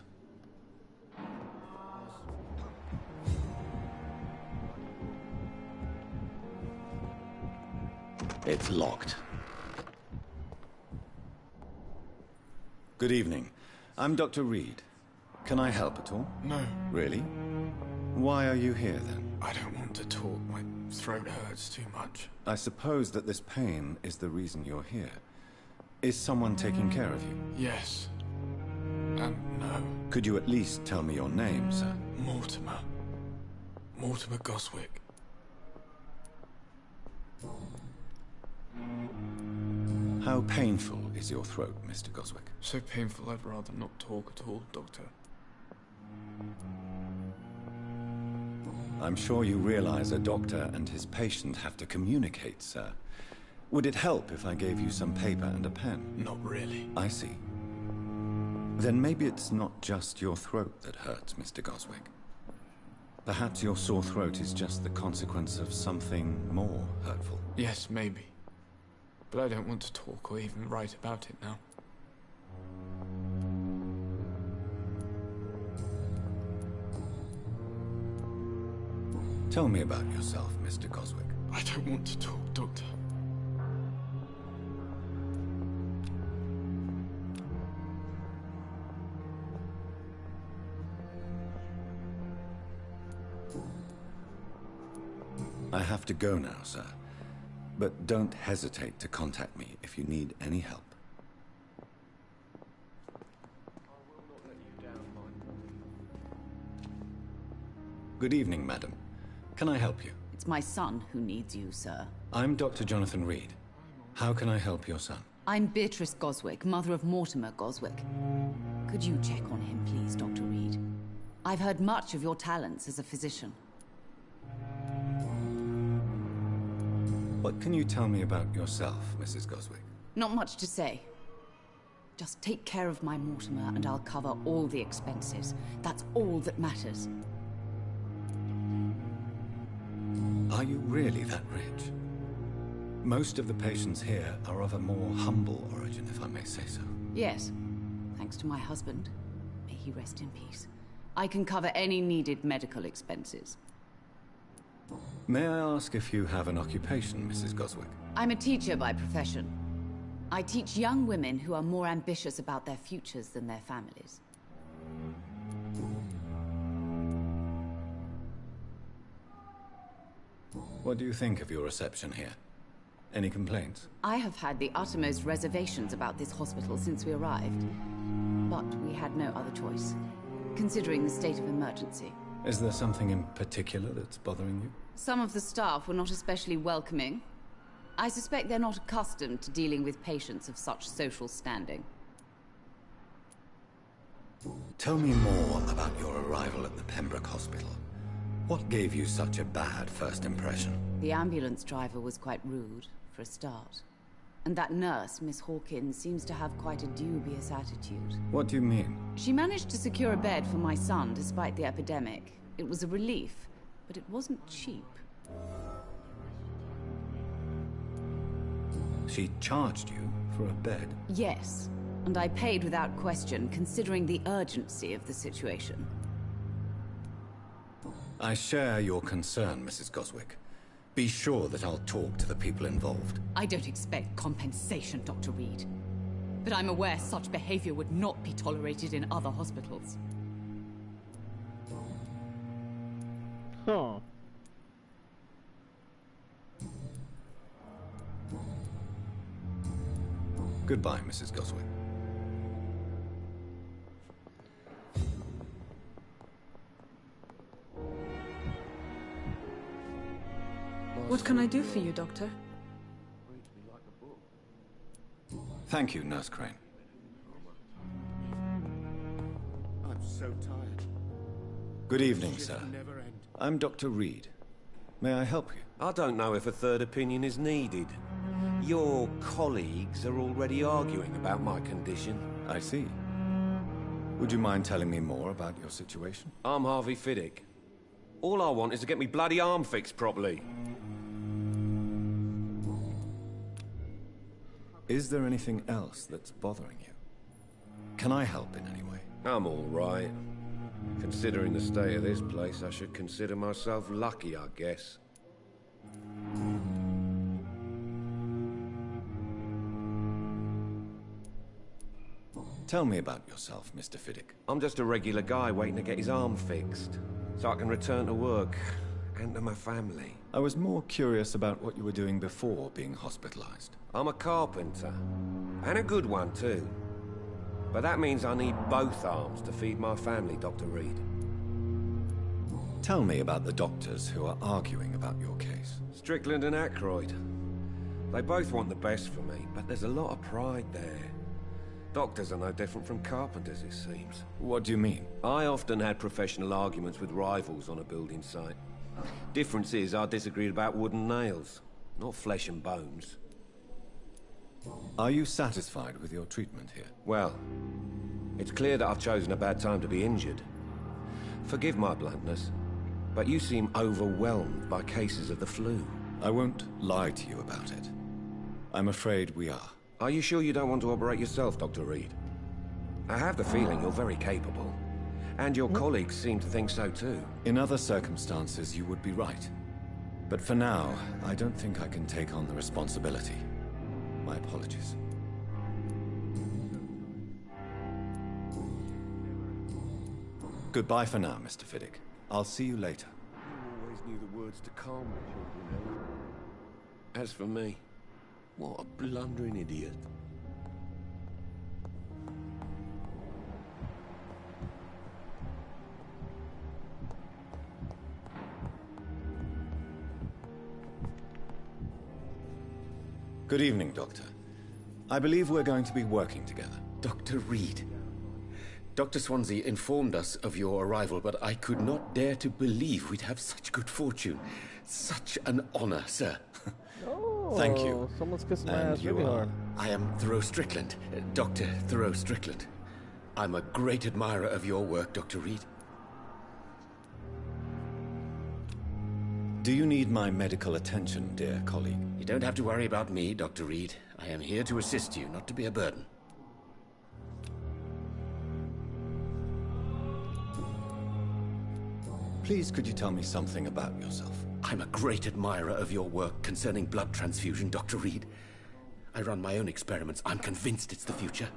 It's locked. Good evening. I'm Dr. Reed. Can I help at all? No. Really? Why are you here, then? I don't want to talk. My throat hurts too much. I suppose that this pain is the reason you're here. Is someone taking care of you? Yes. And no. Could you at least tell me your name, sir? Mortimer. Mortimer Goswick. How painful is your throat, Mr. Goswick? So painful I'd rather not talk at all, Doctor. I'm sure you realize a doctor and his patient have to communicate, sir. Would it help if I gave you some paper and a pen? Not really. I see. Then maybe it's not just your throat that hurts, Mr. Goswick. Perhaps your sore throat is just the consequence of something more hurtful. Yes, maybe. But I don't want to talk or even write about it now. Tell me about yourself, Mr. Goswick. I don't want to talk, Doctor. I have to go now, sir. But don't hesitate to contact me if you need any help. Good evening, madam. Can I help you? It's my son who needs you, sir. I'm Dr. Jonathan Reed. How can I help your son? I'm Beatrice Goswick, mother of Mortimer Goswick. Could you check on him, please, Dr. Reed? I've heard much of your talents as a physician. What can you tell me about yourself, Mrs. Goswick? Not much to say. Just take care of my Mortimer and I'll cover all the expenses. That's all that matters. Are you really that rich? Most of the patients here are of a more humble origin, if I may say so. Yes. Thanks to my husband. May he rest in peace. I can cover any needed medical expenses. May I ask if you have an occupation, Mrs. Goswick? I'm a teacher by profession. I teach young women who are more ambitious about their futures than their families. What do you think of your reception here? Any complaints? I have had the uttermost reservations about this hospital since we arrived. But we had no other choice, considering the state of emergency. Is there something in particular that's bothering you? Some of the staff were not especially welcoming. I suspect they're not accustomed to dealing with patients of such social standing. Tell me more about your arrival at the Pembroke Hospital. What gave you such a bad first impression? The ambulance driver was quite rude, for a start. And that nurse, Miss Hawkins, seems to have quite a dubious attitude. What do you mean? She managed to secure a bed for my son despite the epidemic. It was a relief, but it wasn't cheap. She charged you for a bed? Yes, and I paid without question, considering the urgency of the situation. I share your concern, Mrs. Goswick. Be sure that I'll talk to the people involved. I don't expect compensation, Dr. Reed. But I'm aware such behavior would not be tolerated in other hospitals. Huh. Goodbye, Mrs. Goswick. What can I do for you, Doctor? Thank you, Nurse Crane. I'm so tired. Good evening, sir. I'm Dr. Reed. May I help you? I don't know if a third opinion is needed. Your colleagues are already arguing about my condition. I see. Would you mind telling me more about your situation? I'm Harvey Fiddick. All I want is to get me bloody arm fixed properly. Is there anything else that's bothering you? Can I help in any way? I'm all right. Considering the state of this place, I should consider myself lucky, I guess. Tell me about yourself, Mr. Fiddick. I'm just a regular guy waiting to get his arm fixed, so I can return to work and to my family. I was more curious about what you were doing before being hospitalized. I'm a carpenter, and a good one too. But that means I need both arms to feed my family, Dr. Reed. Tell me about the doctors who are arguing about your case. Strickland and Aykroyd. They both want the best for me, but there's a lot of pride there. Doctors are no different from carpenters, it seems. What do you mean? I often had professional arguments with rivals on a building site. Difference is I disagreed about wooden nails, not flesh and bones. Are you satisfied with your treatment here? Well, it's clear that I've chosen a bad time to be injured. Forgive my bluntness, but you seem overwhelmed by cases of the flu. I won't lie to you about it. I'm afraid we are. Are you sure you don't want to operate yourself, Dr. Reed? I have the feeling you're very capable. And your colleagues seem to think so too. In other circumstances, you would be right. But for now, I don't think I can take on the responsibility. My apologies. Goodbye for now, Mr. Fiddick. I'll see you later. You always knew the words to calm the children. As for me, what a blundering idiot. Good evening, Doctor. I believe we're going to be working together. Dr. Reed. Dr. Swansea informed us of your arrival, but I could not dare to believe we'd have such good fortune. Such an honor, sir. Oh, thank you. Someone's kissing my And ass you really are? hard. I am Thoreau Strickland, Dr. Thoreau Strickland. I'm a great admirer of your work, Dr. Reed. Do you need my medical attention, dear colleague? You don't have to worry about me, Dr. Reed. I am here to assist you, not to be a burden. Please, could you tell me something about yourself? I'm a great admirer of your work concerning blood transfusion, Dr. Reed. I run my own experiments. I'm convinced it's the future.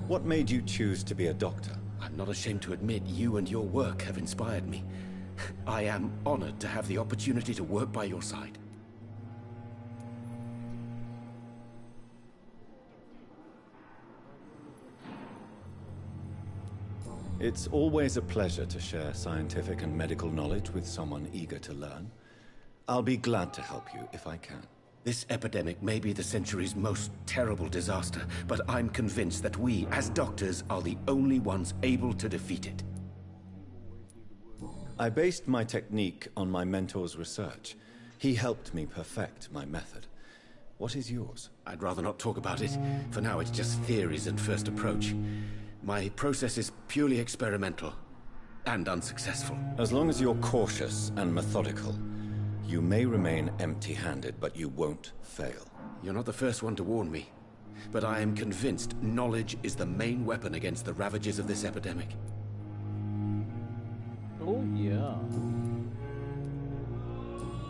What made you choose to be a doctor? I'm not ashamed to admit you and your work have inspired me. I am honored to have the opportunity to work by your side. It's always a pleasure to share scientific and medical knowledge with someone eager to learn. I'll be glad to help you if I can. This epidemic may be the century's most terrible disaster, but I'm convinced that we, as doctors, are the only ones able to defeat it. I based my technique on my mentor's research. He helped me perfect my method. What is yours? I'd rather not talk about it. For now, it's just theories and first approach. My process is purely experimental and unsuccessful. As long as you're cautious and methodical, you may remain empty-handed, but you won't fail. You're not the first one to warn me, but I am convinced knowledge is the main weapon against the ravages of this epidemic. Oh, yeah.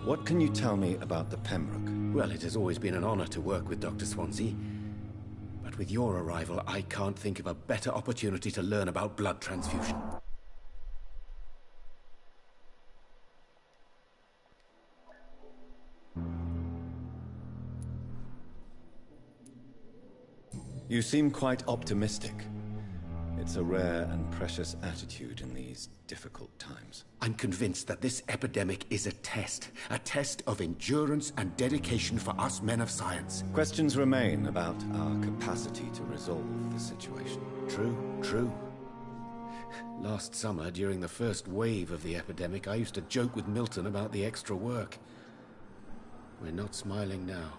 What can you tell me about the Pembroke? Well, it has always been an honor to work with Dr. Swansea. But with your arrival, I can't think of a better opportunity to learn about blood transfusion. You seem quite optimistic. It's a rare and precious attitude in these difficult times. I'm convinced that this epidemic is a test of endurance and dedication for us men of science. Questions remain about our capacity to resolve the situation. True. Last summer, during the first wave of the epidemic, I used to joke with Milton about the extra work. We're not smiling now.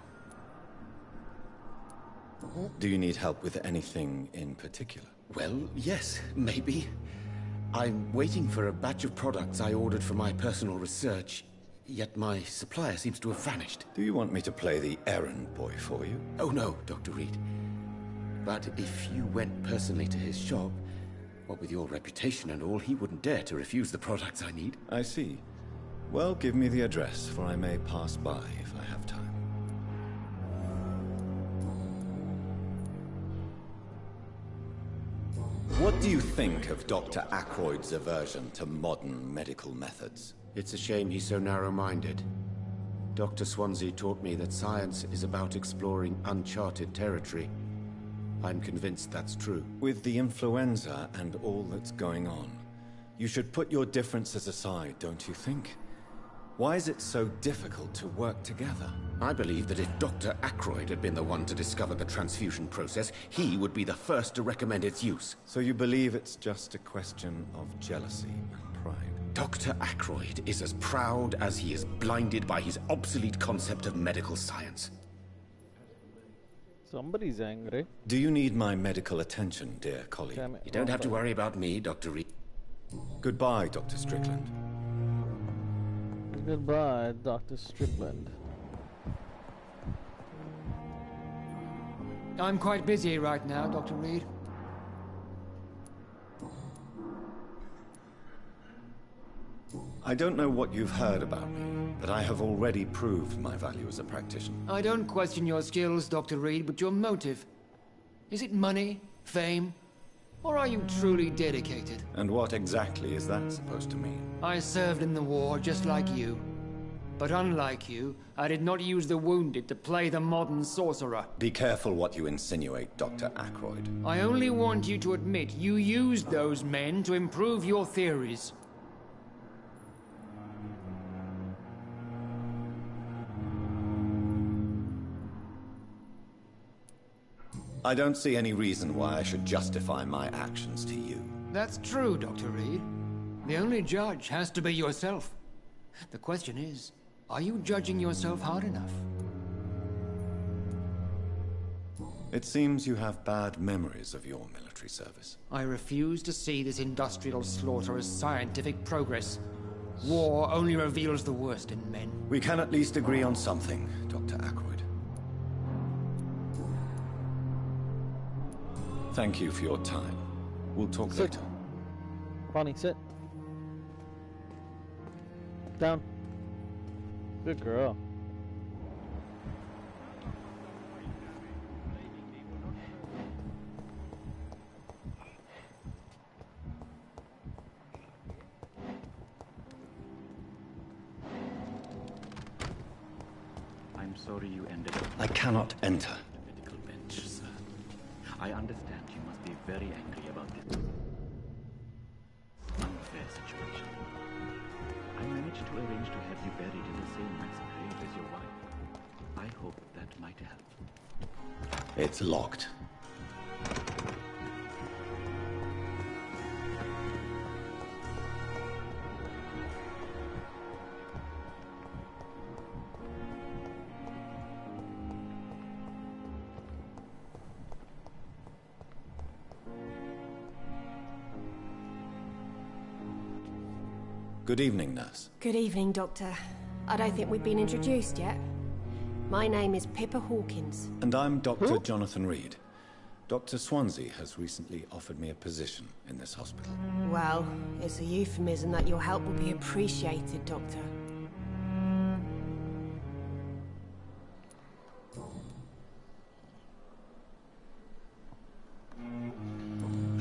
Do you need help with anything in particular? Well, yes, maybe. I'm waiting for a batch of products I ordered for my personal research, yet my supplier seems to have vanished. Do you want me to play the errand boy for you? Oh no, Dr. Reed. But if you went personally to his shop, what with your reputation and all, he wouldn't dare to refuse the products I need. I see. Well, give me the address, for I may pass by if I have time. What do you think of Dr. Ackroyd's aversion to modern medical methods? It's a shame he's so narrow-minded. Dr. Swansea taught me that science is about exploring uncharted territory. I'm convinced that's true. With the influenza and all that's going on, you should put your differences aside, don't you think? Why is it so difficult to work together? I believe that if Dr. Ackroyd had been the one to discover the transfusion process, he would be the first to recommend its use. So you believe it's just a question of jealousy and pride? Dr. Ackroyd is as proud as he is blinded by his obsolete concept of medical science. Somebody's angry. Do you need my medical attention, dear colleague? You don't have to worry about me, Dr. Reed. Goodbye, Dr. Strickland. Goodbye, Dr. Strickland. I'm quite busy right now, Dr. Reed. I don't know what you've heard about me, but I have already proved my value as a practitioner. I don't question your skills, Dr. Reed, but your motive. Is it money, fame, or are you truly dedicated? And what exactly is that supposed to mean? I served in the war just like you. But unlike you, I did not use the wounded to play the modern sorcerer. Be careful what you insinuate, Dr. Ackroyd. I only want you to admit you used those men to improve your theories. I don't see any reason why I should justify my actions to you. That's true, Dr. Reed. The only judge has to be yourself. The question is, are you judging yourself hard enough? It seems you have bad memories of your military service. I refuse to see this industrial slaughter as scientific progress. War only reveals the worst in men. We can at least agree on something, Dr. Ackroyd. Thank you for your time. We'll talk later. Bonnie, sit. Down. Good girl. I'm sorry you ended up... I cannot enter. Medical bench, sir. I understand you must be very angry about this unfair situation. I managed to arrange to have you buried in the same mass grave as your wife. I hope that might help. It's locked. Good evening, nurse. Good evening, Doctor. I don't think we've been introduced yet. My name is Pippa Hawkins. And I'm Dr. Jonathan Reed. Dr. Swansea has recently offered me a position in this hospital. Well, it's a euphemism that your help will be appreciated, Doctor.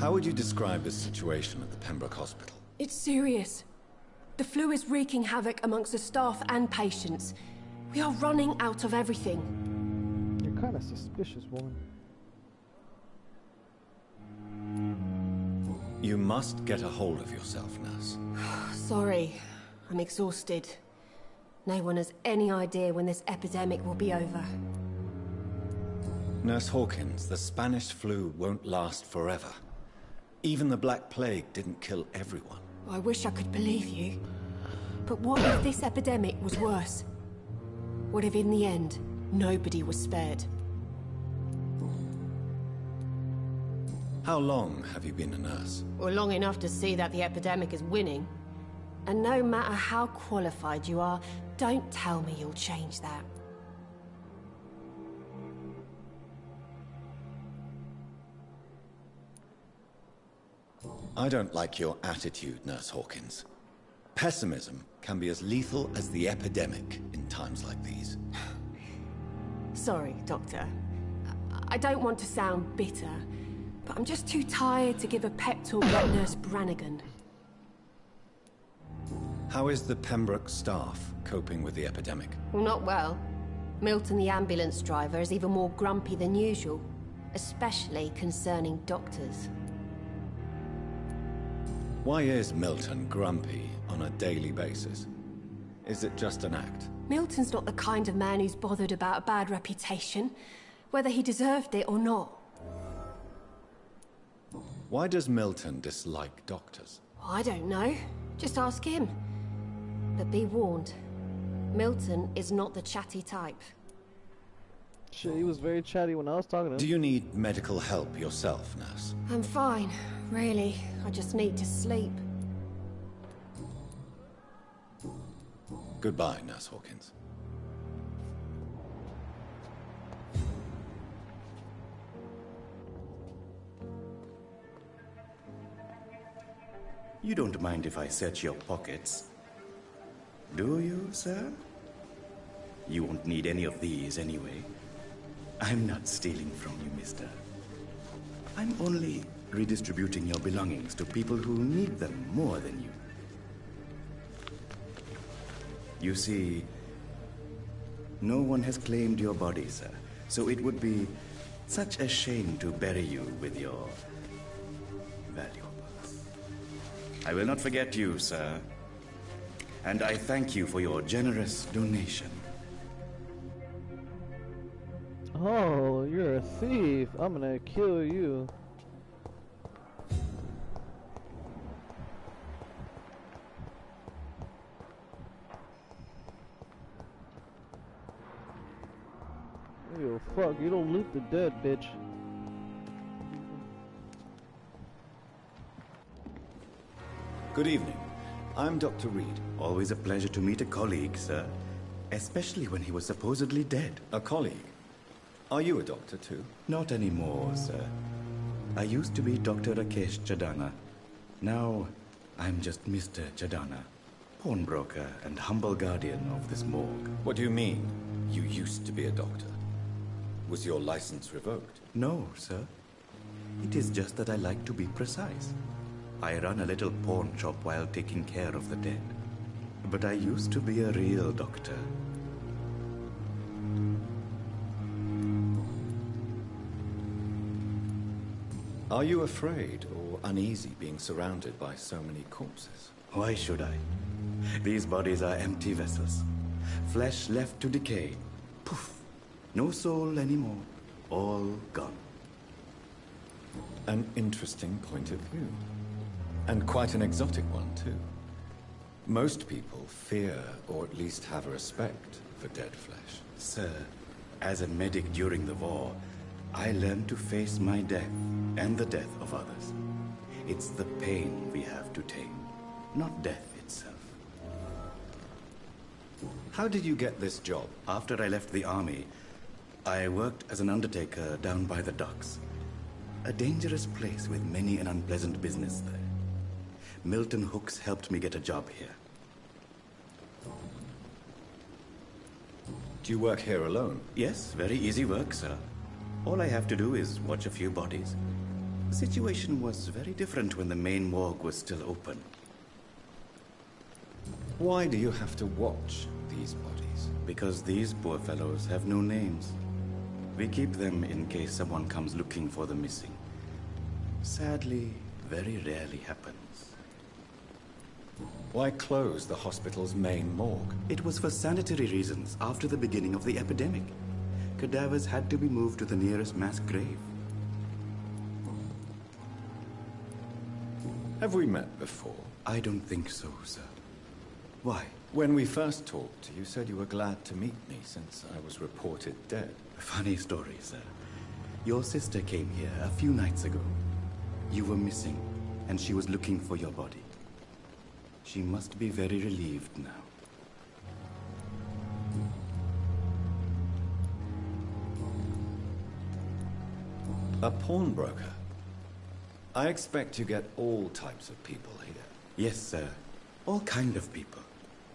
How would you describe the situation at the Pembroke Hospital? It's serious. The flu is wreaking havoc amongst the staff and patients. We are running out of everything. You're kind of suspicious, woman. You must get a hold of yourself, nurse. Sorry, I'm exhausted. No one has any idea when this epidemic will be over. Nurse Hawkins, the Spanish flu won't last forever. Even the Black Plague didn't kill everyone. I wish I could believe you. But what if this epidemic was worse? What if in the end, nobody was spared? How long have you been a nurse? Well, long enough to see that the epidemic is winning. And no matter how qualified you are, don't tell me you'll change that. I don't like your attitude, Nurse Hawkins. Pessimism can be as lethal as the epidemic in times like these. Sorry, Doctor. I don't want to sound bitter, but I'm just too tired to give a pep talk like Nurse Brannigan. How is the Pembroke staff coping with the epidemic? Well, not well. Milton, the ambulance driver, is even more grumpy than usual, especially concerning doctors. Why is Milton grumpy on a daily basis? Is it just an act? Milton's not the kind of man who's bothered about a bad reputation, whether he deserved it or not. Why does Milton dislike doctors? I don't know. Just ask him. But be warned, Milton is not the chatty type. Shit, he was very chatty when I was talking to him. Do you need medical help yourself, nurse? I'm fine, really. I just need to sleep. Goodbye, Nurse Hawkins. You don't mind if I search your pockets, do you, sir? You won't need any of these anyway. I'm not stealing from you, mister. I'm only redistributing your belongings to people who need them more than you. You see, no one has claimed your body, sir, so it would be such a shame to bury you with your valuables. I will not forget you, sir, and I thank you for your generous donation. Oh, you're a thief. I'm gonna kill you. Yo, fuck, you don't loot the dead, bitch. Good evening. I'm Dr. Reed. Always a pleasure to meet a colleague, sir. Especially when he was supposedly dead. A colleague? Are you a doctor too? Not anymore, sir. I used to be Dr. Rakesh Chadana. Now, I'm just Mr. Chadana, pawnbroker and humble guardian of this morgue. What do you mean, you used to be a doctor? Was your license revoked? No, sir. It is just that I like to be precise. I run a little pawn shop while taking care of the dead. But I used to be a real doctor. Are you afraid or uneasy being surrounded by so many corpses? Why should I? These bodies are empty vessels. Flesh left to decay. Poof. No soul anymore. All gone. An interesting point of view. And quite an exotic one, too. Most people fear, or at least have a respect, for dead flesh. Sir, as a medic during the war, I learned to face my death and the death of others. It's the pain we have to tame, not death itself. How did you get this job? After I left the army, I worked as an undertaker down by the docks. A dangerous place with many an unpleasant business there. Milton Hooks helped me get a job here. Do you work here alone? Yes, very easy work, sir. All I have to do is watch a few bodies. The situation was very different when the main morgue was still open. Why do you have to watch these bodies? Because these poor fellows have no names. We keep them in case someone comes looking for the missing. Sadly, very rarely happens. Why close the hospital's main morgue? It was for sanitary reasons after the beginning of the epidemic. Cadavers had to be moved to the nearest mass grave. Have we met before? I don't think so, sir. Why? When we first talked, you said you were glad to meet me since I was reported dead. Funny story, sir. Your sister came here a few nights ago. You were missing, and she was looking for your body. She must be very relieved now. A pawnbroker? I expect you get all types of people here. Yes, sir. All kind of people.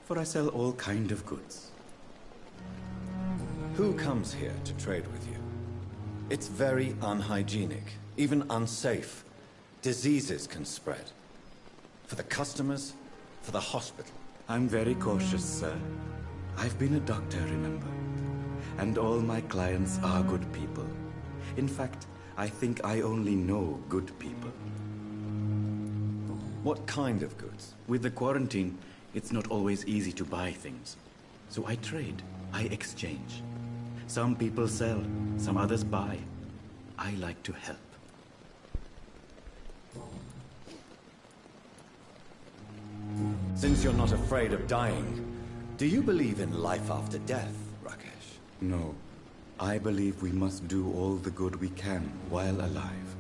For I sell all kind of goods. Who comes here to trade with you? It's very unhygienic. even unsafe. Diseases can spread. For the customers, for the hospital. I'm very cautious, sir. I've been a doctor, remember? And all my clients are good people. In fact, I think I only know good people. What kind of goods? With the quarantine, it's not always easy to buy things. So I trade, I exchange. Some people sell, some others buy. I like to help. Since you're not afraid of dying, do you believe in life after death, Rakesh? No. I believe we must do all the good we can while alive.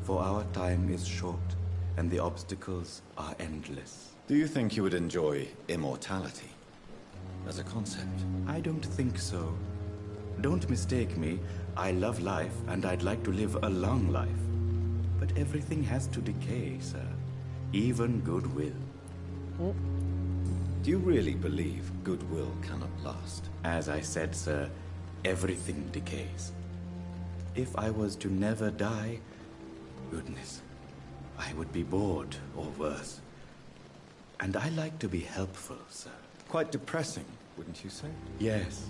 For our time is short, and the obstacles are endless. Do you think you would enjoy immortality as a concept? I don't think so. Don't mistake me. I love life, and I'd like to live a long life. But everything has to decay, sir. Even goodwill. Do you really believe goodwill cannot last? As I said, sir, everything decays. If I was to never die, goodness, I would be bored or worse. And I like to be helpful, sir. Quite depressing, wouldn't you say? Yes,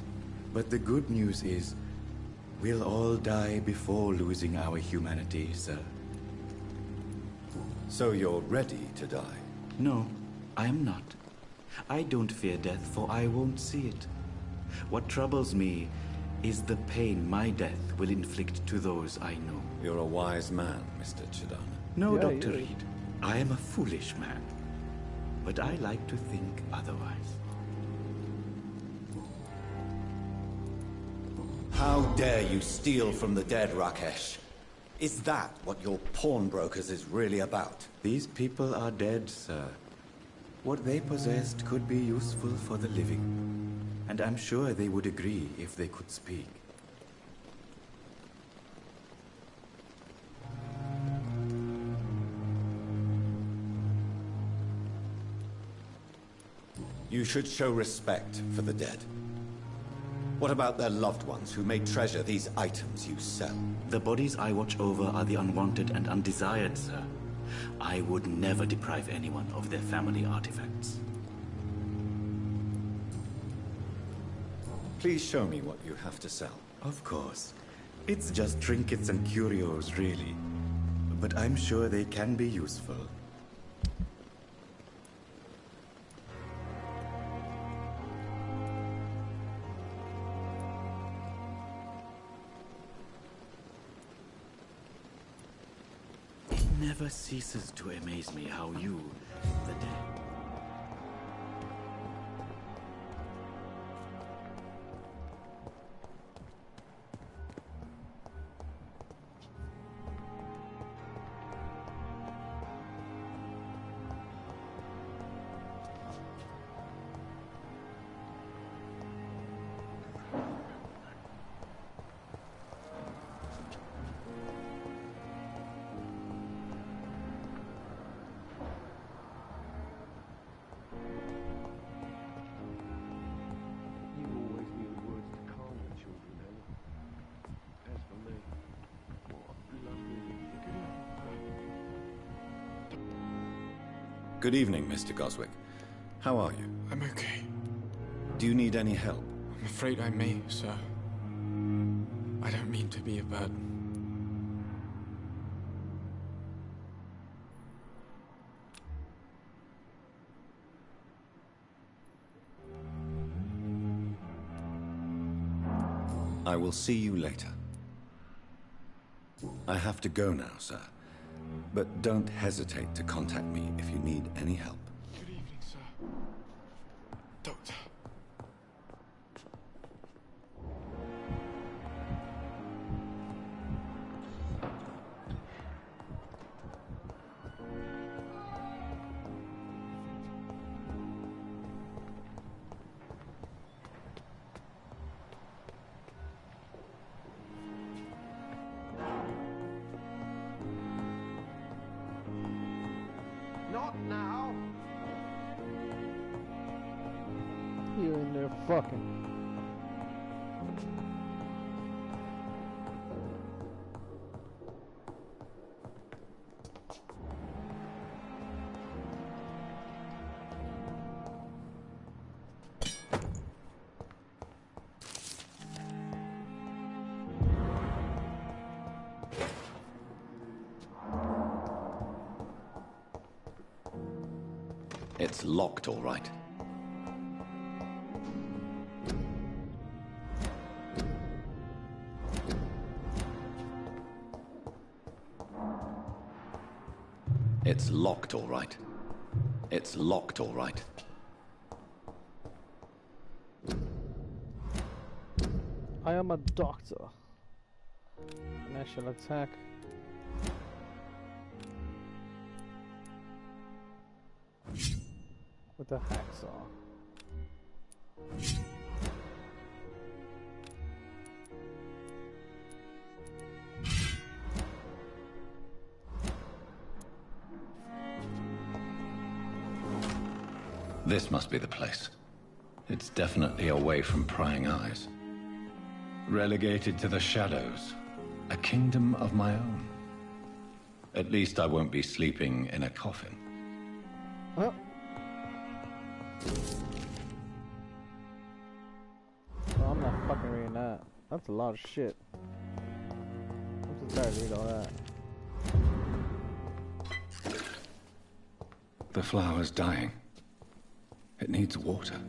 but the good news is, we'll all die before losing our humanity, sir. So you're ready to die? No, I am not. I don't fear death, for I won't see it. What troubles me is the pain my death will inflict to those I know. You're a wise man, Mr. Chidana. No, Dr. Reed. I am a foolish man. But I like to think otherwise. How dare you steal from the dead, Rakesh? Is that what your pawnbrokers is really about? These people are dead, sir. What they possessed could be useful for the living. And I'm sure they would agree if they could speak. You should show respect for the dead. What about their loved ones who may treasure these items you sell? The bodies I watch over are the unwanted and undesired, sir. I would never deprive anyone of their family artifacts. Please show me what you have to sell. Of course. It's just trinkets and curios, really. But I'm sure they can be useful. It never ceases to amaze me how you, the dead, Good evening, Mr. Goswick. How are you? I'm okay. Do you need any help? I'm afraid I may, sir. I don't mean to be a burden. I will see you later. I have to go now, sir. But don't hesitate to contact me if you need any help. Good evening, sir. Doctor. Not now. You in there fucking. It's locked, all right. It's locked, all right. It's locked, all right. I am a doctor. And I shall attack. With a hacksaw. This must be the place. It's definitely away from prying eyes. Relegated to the shadows. A kingdom of my own. At least I won't be sleeping in a coffin. Oh. Oh, I'm not fucking reading that. That's a lot of shit. I'm just tired to read all that. The flower's dying. It needs water.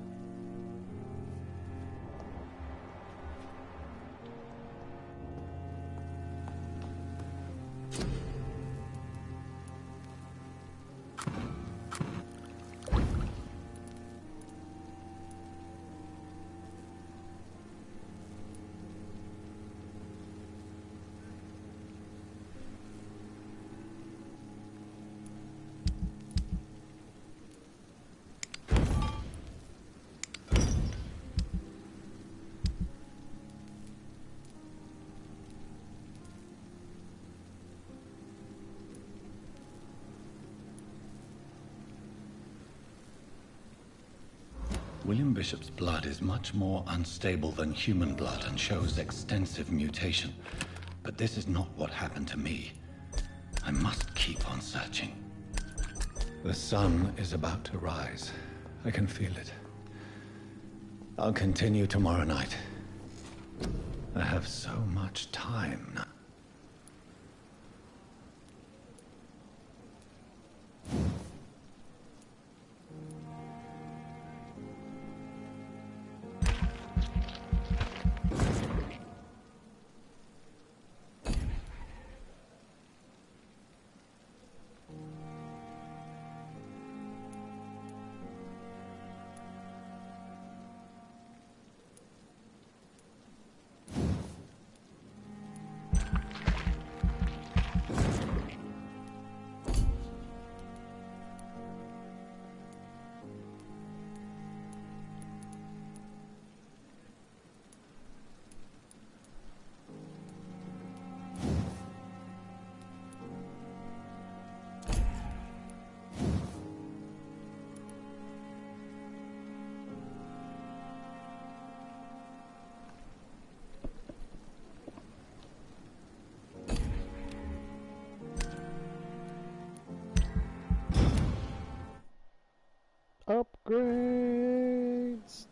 William Bishop's blood is much more unstable than human blood and shows extensive mutation. But this is not what happened to me. I must keep on searching. The sun is about to rise. I can feel it. I'll continue tomorrow night. I have so much time now. Upgrades.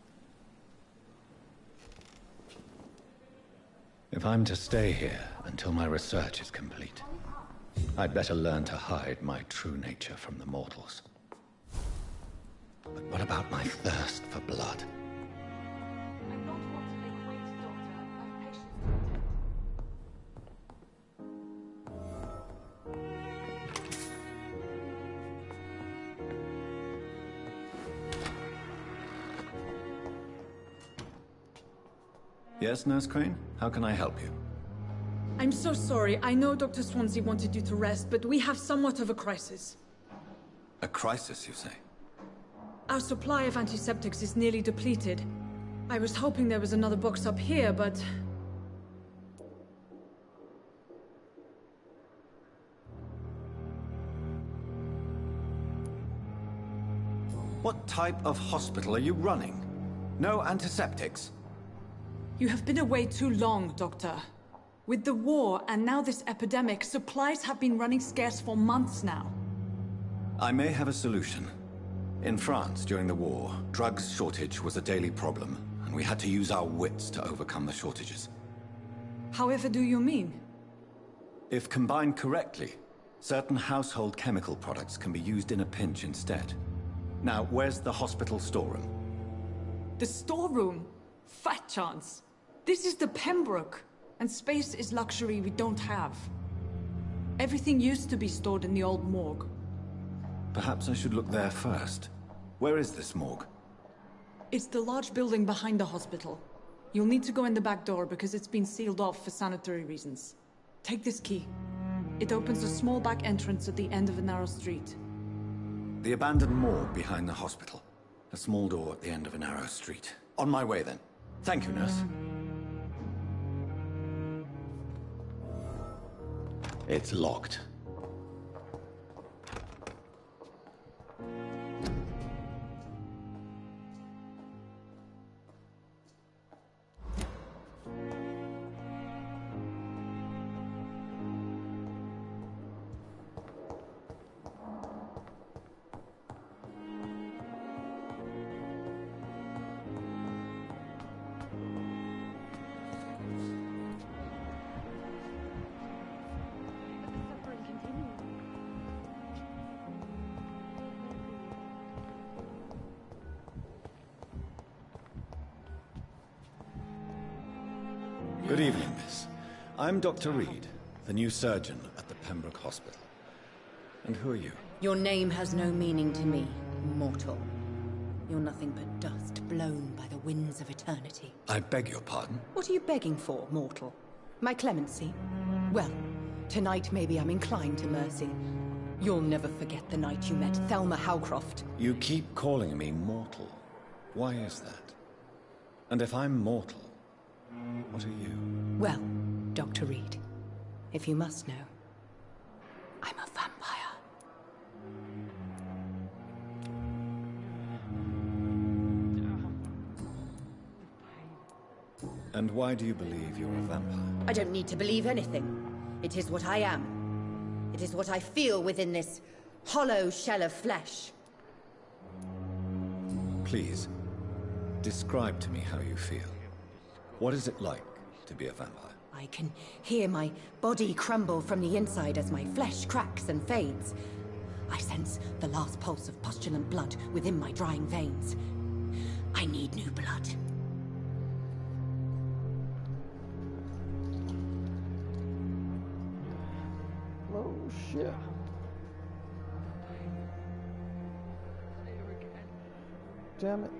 If I'm to stay here until my research is complete, I'd better learn to hide my true nature from the mortals. But what about my thirst for blood? Yes, Nurse Crane? How can I help you? I'm so sorry. I know Dr. Swansea wanted you to rest, but we have somewhat of a crisis. A crisis, you say? Our supply of antiseptics is nearly depleted. I was hoping there was another box up here, but... What type of hospital are you running? No antiseptics? You have been away too long, Doctor. With the war and now this epidemic, supplies have been running scarce for months now. I may have a solution. In France, during the war, drugs shortage was a daily problem, and we had to use our wits to overcome the shortages. However do you mean? If combined correctly, certain household chemical products can be used in a pinch instead. Now, where's the hospital storeroom? The storeroom? Fat chance. This is the Pembroke, and space is luxury we don't have. Everything used to be stored in the old morgue. Perhaps I should look there first. Where is this morgue? It's the large building behind the hospital. You'll need to go in the back door because it's been sealed off for sanitary reasons. Take this key. It opens a small back entrance at the end of a narrow street. The abandoned morgue behind the hospital. A small door at the end of a narrow street. On my way, then. Thank you, nurse. It's locked. Good evening, miss. I'm Dr. Reed, the new surgeon at the Pembroke Hospital. And who are you? Your name has no meaning to me, mortal. You're nothing but dust blown by the winds of eternity. I beg your pardon? What are you begging for, mortal? My clemency? Well, tonight maybe I'm inclined to mercy. You'll never forget the night you met Thelma Howcroft. You keep calling me mortal. Why is that? And if I'm mortal, what are you? Well, Dr. Reed, if you must know, I'm a vampire. And why do you believe you're a vampire? I don't need to believe anything. It is what I am. It is what I feel within this hollow shell of flesh. Please, describe to me how you feel. What is it like to be a vampire? I can hear my body crumble from the inside as my flesh cracks and fades. I sense the last pulse of pustulant blood within my drying veins. I need new blood. Oh, shit. Damn it.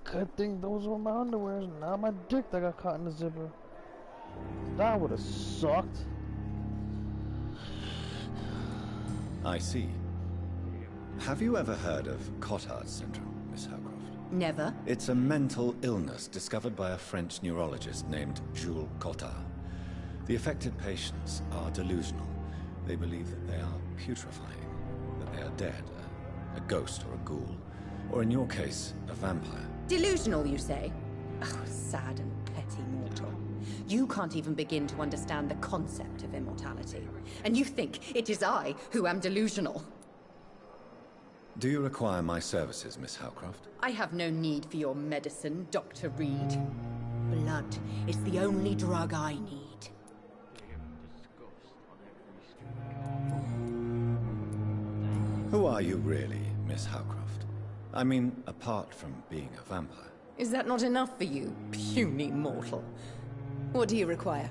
Good thing those were my underwears, not my dick that got caught in the zipper. That would have sucked. I see. Have you ever heard of Cotard's syndrome, Miss Howcroft? Never. It's a mental illness discovered by a French neurologist named Jules Cotard. The affected patients are delusional. They believe that they are putrefying, that they are dead, a ghost or a ghoul, or in your case, a vampire. Delusional, you say? Oh, sad and petty mortal. You can't even begin to understand the concept of immortality. And you think it is I who am delusional. Do you require my services, Miss Howcroft? I have no need for your medicine, Dr. Reed. Blood is the only drug I need. Who are you really, Miss Howcroft? I mean, apart from being a vampire. Is that not enough for you, puny mortal? What do you require?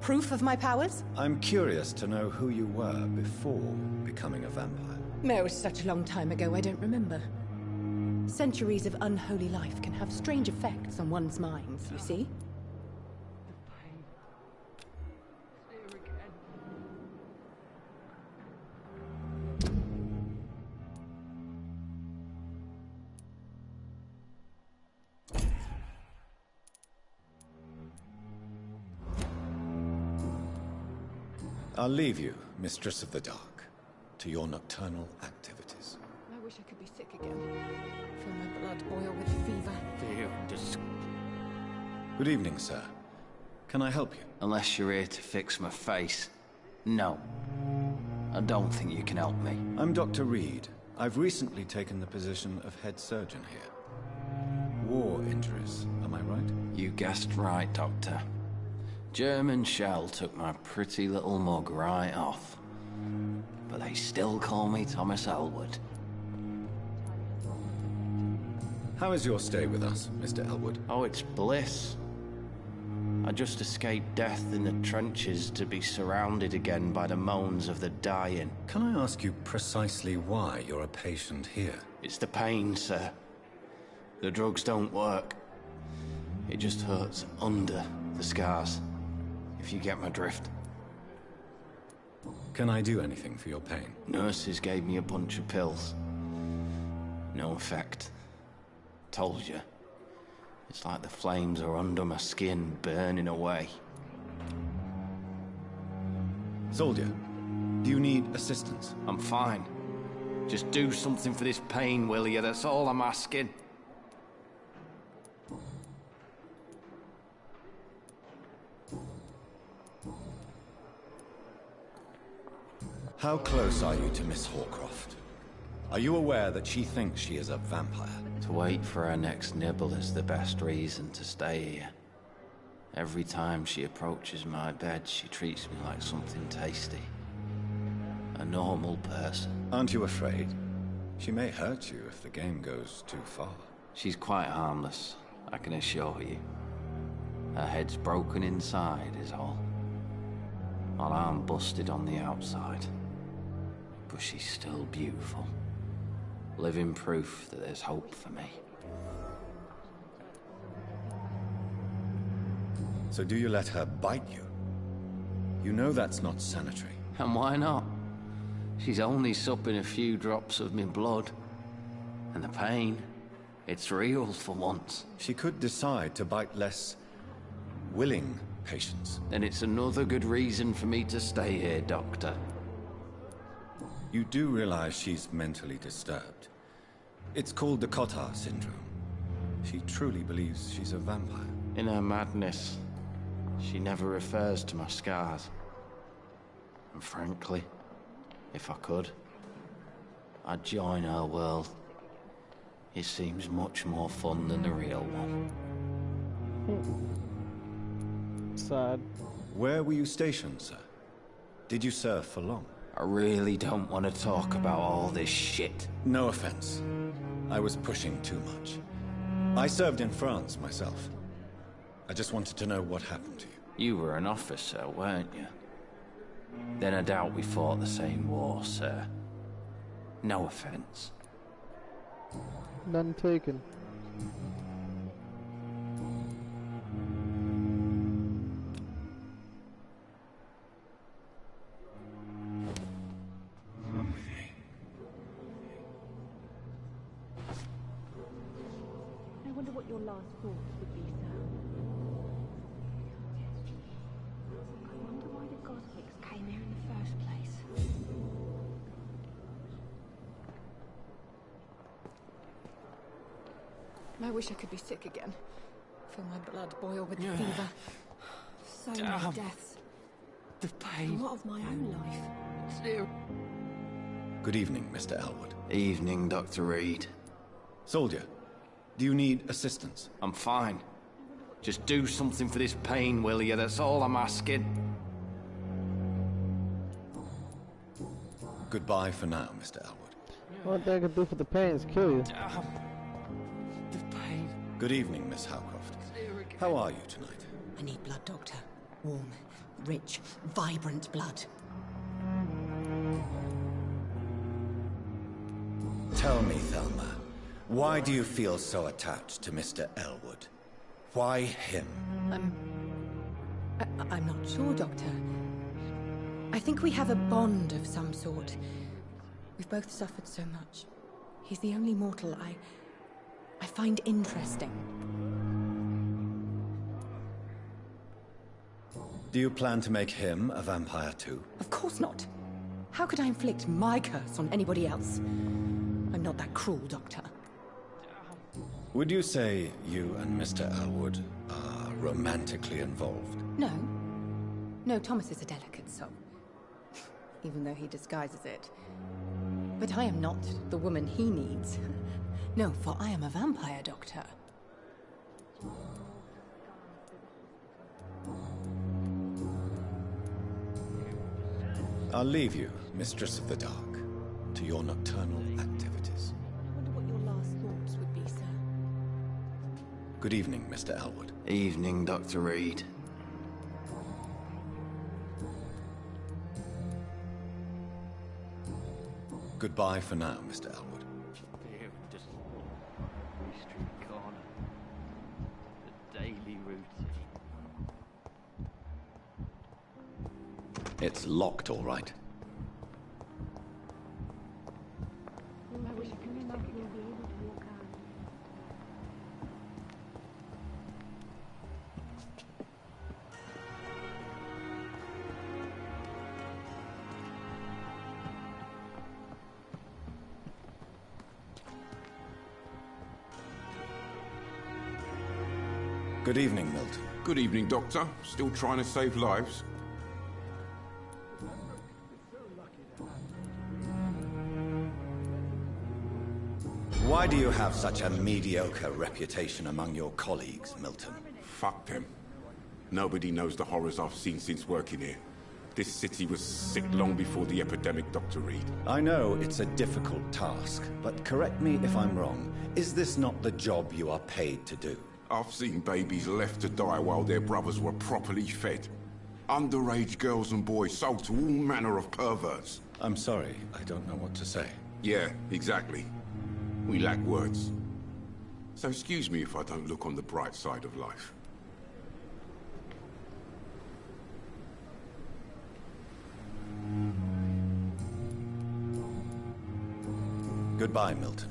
Proof of my powers? I'm curious to know who you were before becoming a vampire. No, it was such a long time ago, I don't remember. Centuries of unholy life can have strange effects on one's minds, you see? I'll leave you, Mistress of the Dark, to your nocturnal activities. I wish I could be sick again. Feel my blood boil with fever. Good evening, sir. Can I help you? Unless you're here to fix my face. No. I don't think you can help me. I'm Dr. Reed. I've recently taken the position of head surgeon here. War injuries, am I right? You guessed right, Doctor. German shell took my pretty little mug right off. But they still call me Thomas Elwood. How is your stay with us, Mr. Elwood? Oh, it's bliss. I just escaped death in the trenches to be surrounded again by the moans of the dying. Can I ask you precisely why you're a patient here? It's the pain, sir. The drugs don't work. It just hurts under the scars, if you get my drift. Can I do anything for your pain? Nurses gave me a bunch of pills. No effect. Told you. It's like the flames are under my skin, burning away. Soldier, do you need assistance? I'm fine. Just do something for this pain, will you? That's all I'm asking. How close are you to Miss Horcroft? Are you aware that she thinks she is a vampire? To wait for her next nibble is the best reason to stay here. Every time she approaches my bed, she treats me like something tasty. A normal person. Aren't you afraid? She may hurt you if the game goes too far. She's quite harmless, I can assure you. Her head's broken inside is all. While I'm busted on the outside. But she's still beautiful. Living proof that there's hope for me. So do you let her bite you? You know that's not sanitary. And why not? She's only supping a few drops of me blood. And the pain, it's real for once. She could decide to bite less willing patients. Then it's another good reason for me to stay here, Doctor. You do realize she's mentally disturbed. It's called the Cotard syndrome. She truly believes she's a vampire. In her madness, she never refers to my scars. And frankly, if I could, I'd join her world. It seems much more fun than the real one. Sad. Where were you stationed, sir? Did you serve for long? I really don't want to talk about all this shit. No offense. I was pushing too much. I served in France myself. I just wanted to know what happened to you. You were an officer, weren't you? Then I doubt we fought the same war, sir. No offense. None taken. I wonder what your last thought would be, sir. I wonder why the Gothics came here in the first place. I wish I could be sick again. Feel my blood boil with the fever. So many deaths. The pain. And what of my own life? Good evening, Mr. Elwood. Evening, Dr. Reed. Soldier, do you need assistance? I'm fine. Just do something for this pain, will you? That's all I'm asking. Goodbye for now, Mr. Elwood. What they can do for the pain is kill you. The pain. Good evening, Miss Howcroft. How are you tonight? I need blood, Doctor. Warm, rich, vibrant blood. Tell me, Thelma, why do you feel so attached to Mr. Elwood? Why him? I'm not sure, Doctor. I think we have a bond of some sort. We've both suffered so much. He's the only mortal I find interesting. Do you plan to make him a vampire too? Of course not. How could I inflict my curse on anybody else? I'm not that cruel, Doctor. Would you say you and Mr. Elwood are romantically involved? No. No, Thomas is a delicate soul. Even though he disguises it. But I am not the woman he needs. No, for I am a vampire, Doctor. I'll leave you, Mistress of the Dark, to your nocturnal activities. I wonder what your last thoughts would be, sir. Good evening, Mr. Elwood. Evening, Dr. Reed. Goodbye for now, Mr. Elwood. Here, just every street corner. The daily routine. It's locked, all right. Good evening, Milton. Good evening, Doctor. Still trying to save lives? Why do you have such a mediocre reputation among your colleagues, Milton? Fuck them. Nobody knows the horrors I've seen since working here. This city was sick long before the epidemic, Dr. Reed. I know it's a difficult task, but correct me if I'm wrong. Is this not the job you are paid to do? I've seen babies left to die while their brothers were properly fed. Underage girls and boys sold to all manner of perverts. I'm sorry, I don't know what to say. Yeah, exactly. We lack words. So excuse me if I don't look on the bright side of life. Goodbye, Milton.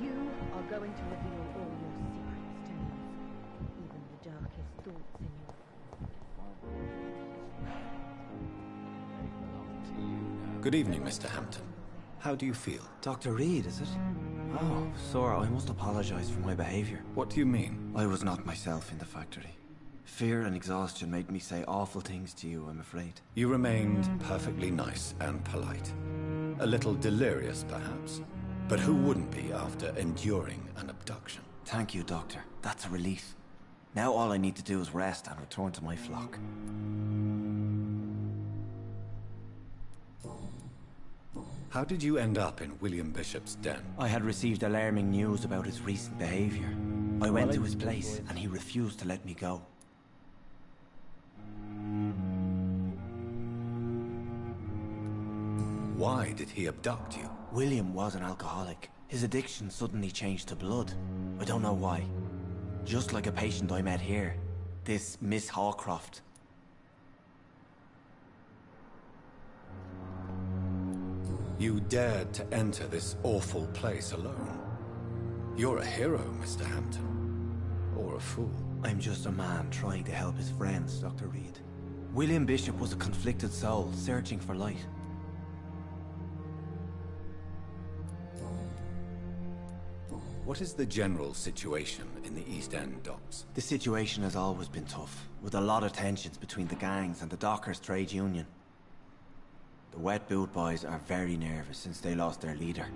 You are going to reveal all your secrets to me, even the darkest thoughts in your Good evening, Mr. Hampton. How do you feel? Dr. Reed, is it? Oh, sir, I must apologize for my behavior. What do you mean? I was not myself in the factory. Fear and exhaustion made me say awful things to you, I'm afraid. You remained perfectly nice and polite. A little delirious, perhaps. But who wouldn't be after enduring an abduction? Thank you, Doctor. That's a relief. Now all I need to do is rest and return to my flock. How did you end up in William Bishop's den? I had received alarming news about his recent behavior. I went to his place and he refused to let me go. Why did he abduct you? William was an alcoholic. His addiction suddenly changed to blood. I don't know why. Just like a patient I met here. This Miss Hawcroft. You dared to enter this awful place alone. You're a hero, Mr. Hampton. Or a fool. I'm just a man trying to help his friends, Dr. Reed. William Bishop was a conflicted soul, searching for light. What is the general situation in the East End docks? The situation has always been tough, with a lot of tensions between the gangs and the dockers' trade union. The Wet Boot Boys are very nervous since they lost their leader.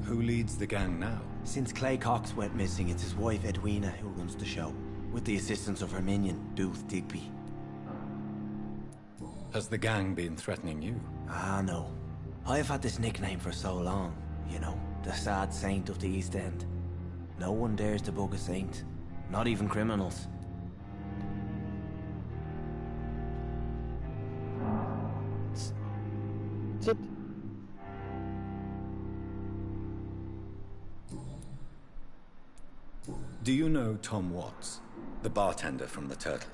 Who leads the gang now? Since Clay Cox went missing, it's his wife Edwina who runs the show, with the assistance of her minion, Dooth Digby. Has the gang been threatening you? Ah, no. I've had this nickname for so long, you know, the sad saint of the East End. No one dares to bug a saint, not even criminals. Do you know Tom Watts, the bartender from the Turtle?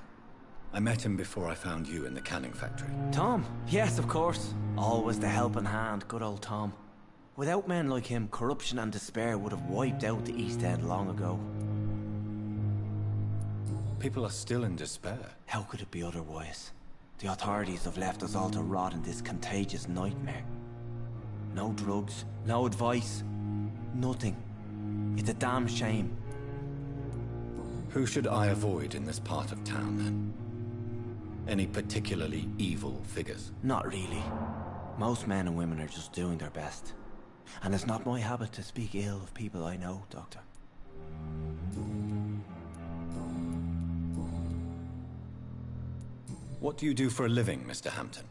I met him before I found you in the canning factory. Tom? Yes, of course. Always the helping hand, good old Tom. Without men like him, corruption and despair would have wiped out the East End long ago. People are still in despair. How could it be otherwise? The authorities have left us all to rot in this contagious nightmare. No drugs, no advice, nothing. It's a damn shame. Who should I avoid in this part of town, then? Any particularly evil figures? Not really. Most men and women are just doing their best. And it's not my habit to speak ill of people I know, Doctor. What do you do for a living, Mr. Hampton?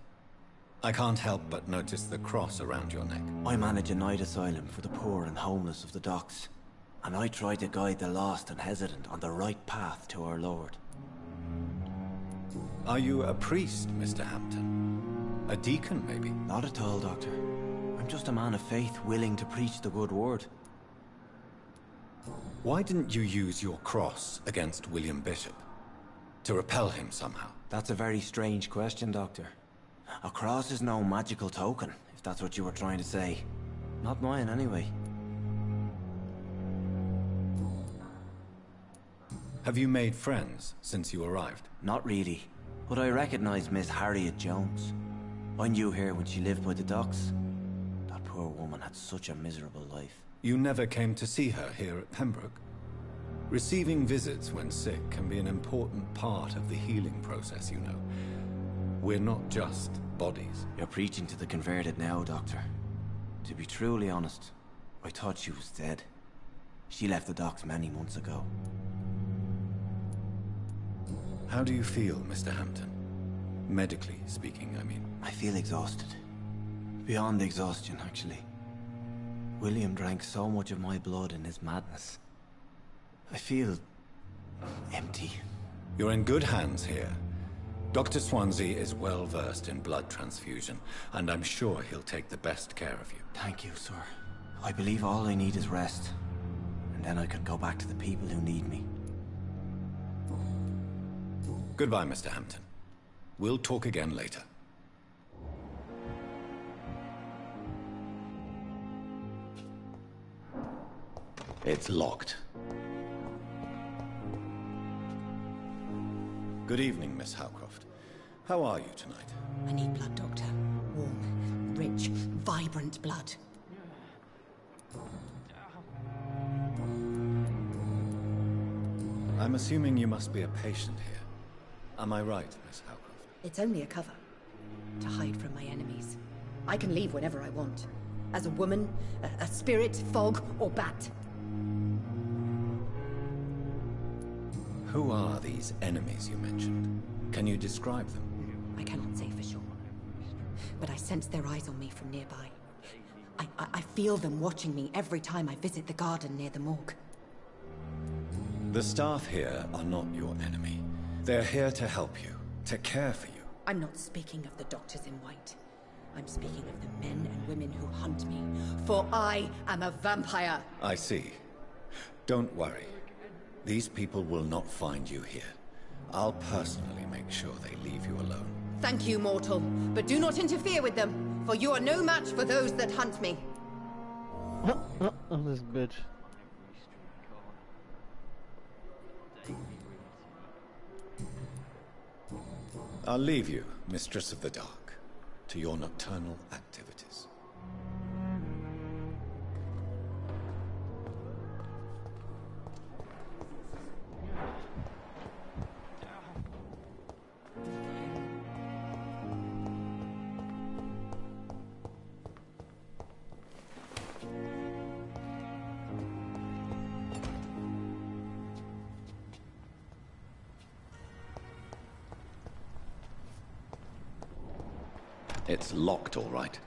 I can't help but notice the cross around your neck. I manage a night asylum for the poor and homeless of the docks. And I try to guide the lost and hesitant on the right path to our Lord. Are you a priest, Mr. Hampton? A deacon, maybe? Not at all, Doctor. I'm just a man of faith willing to preach the good word. Why didn't you use your cross against William Bishop? To repel him somehow? That's a very strange question, Doctor. A cross is no magical token, if that's what you were trying to say. Not mine, anyway. Have you made friends since you arrived? Not really, but I recognize Miss Harriet Jones. I knew her when she lived by the docks. That poor woman had such a miserable life. You never came to see her here at Pembroke? Receiving visits when sick can be an important part of the healing process, you know. We're not just bodies. You're preaching to the converted now, Doctor. To be truly honest, I thought she was dead. She left the docks many months ago. How do you feel, Mr. Hampton? Medically speaking, I mean. I feel exhausted. Beyond exhaustion, actually. William drank so much of my blood in his madness. I feel empty. You're in good hands here. Dr. Swansea is well versed in blood transfusion, and I'm sure he'll take the best care of you. Thank you, sir. I believe all I need is rest. And then I can go back to the people who need me. Goodbye, Mr. Hampton. We'll talk again later. It's locked. Good evening, Miss Howcroft. How are you tonight? I need blood, Doctor. Warm, rich, vibrant blood. I'm assuming you must be a patient here. Am I right, Miss Howcroft? It's only a cover. To hide from my enemies. I can leave whenever I want. As a woman, a spirit, fog, or bat. Who are these enemies you mentioned? Can you describe them? I cannot say for sure. But I sense their eyes on me from nearby. I feel them watching me every time I visit the garden near the morgue. The staff here are not your enemy. They're here to help you, to care for you. I'm not speaking of the doctors in white. I'm speaking of the men and women who hunt me. For I am a vampire. I see. Don't worry. These people will not find you here. I'll personally make sure they leave you alone. Thank you, mortal. But do not interfere with them, for you are no match for those that hunt me. This bitch. I'll leave you, Mistress of the Dark, to your nocturnal activities. It's locked, all right.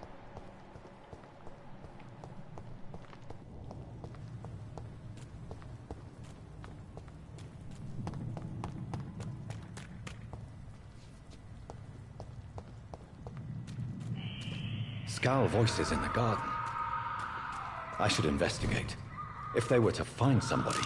Scowl voices in the garden. I should investigate. If they were to find somebody...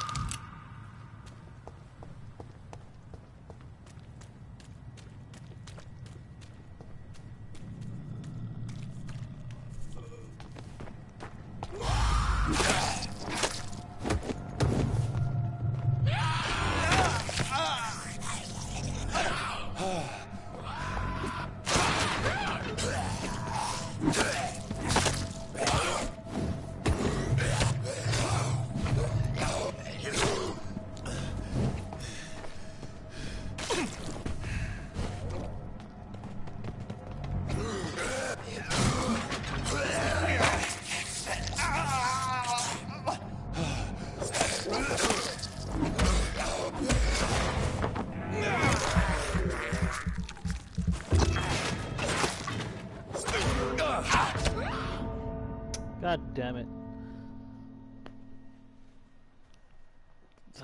God damn it.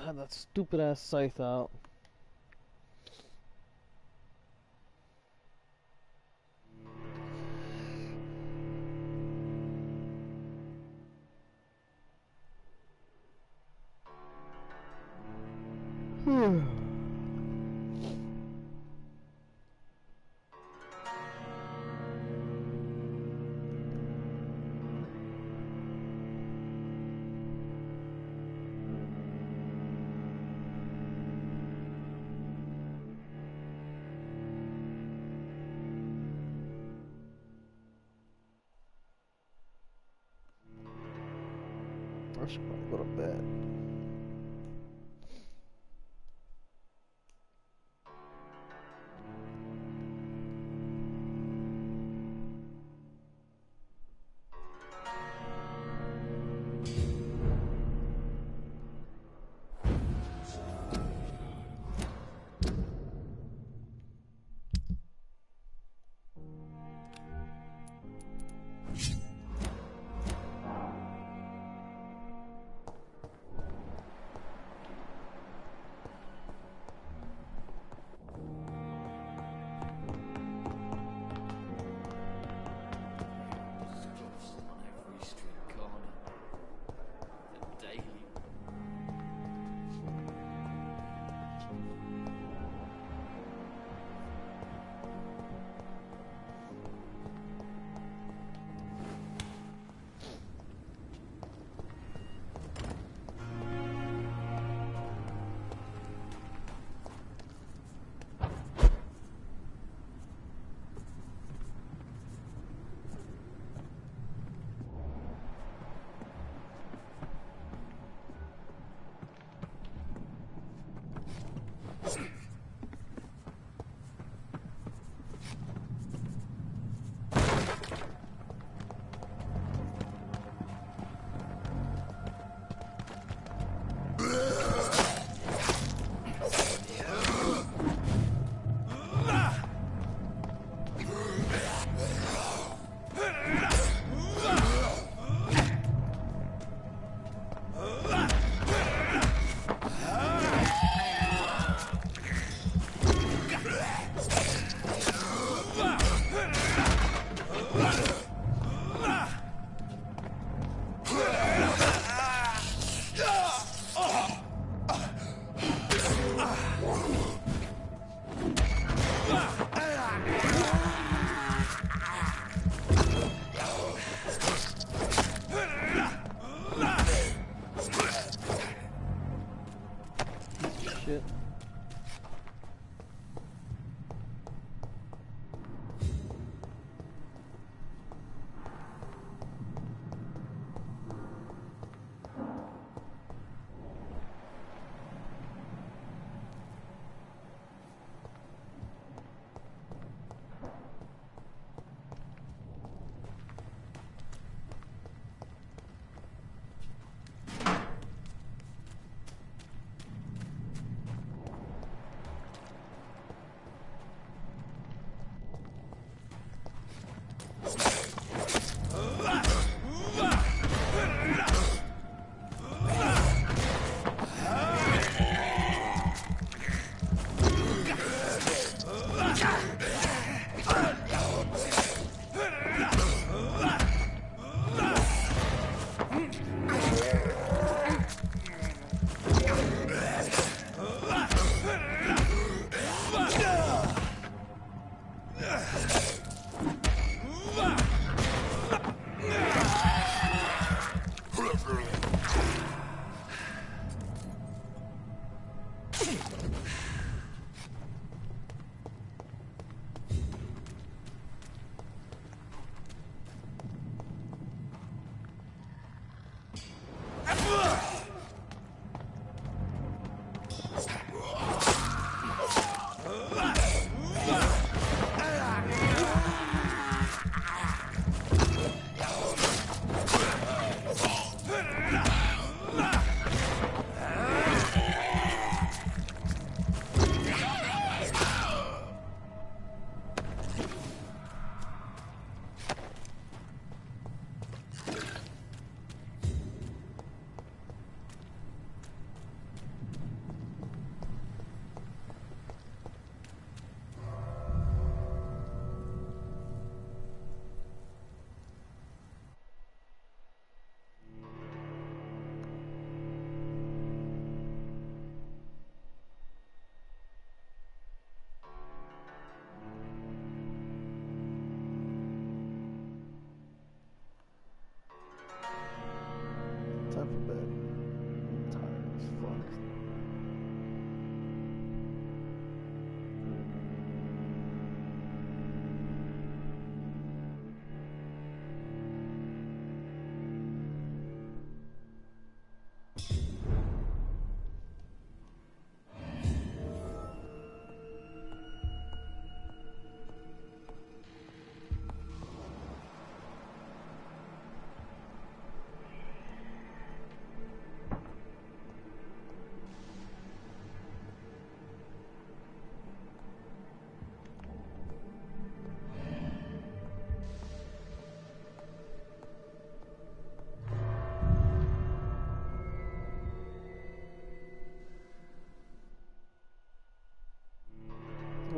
I had that stupid ass scythe out. I should probably go to bed.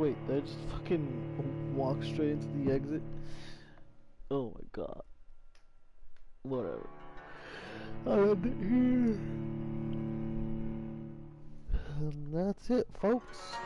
Wait, did I just fucking walk straight into the exit? Oh my god. Whatever. I'll end it here. And that's it, folks.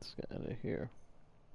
Let's get out of here.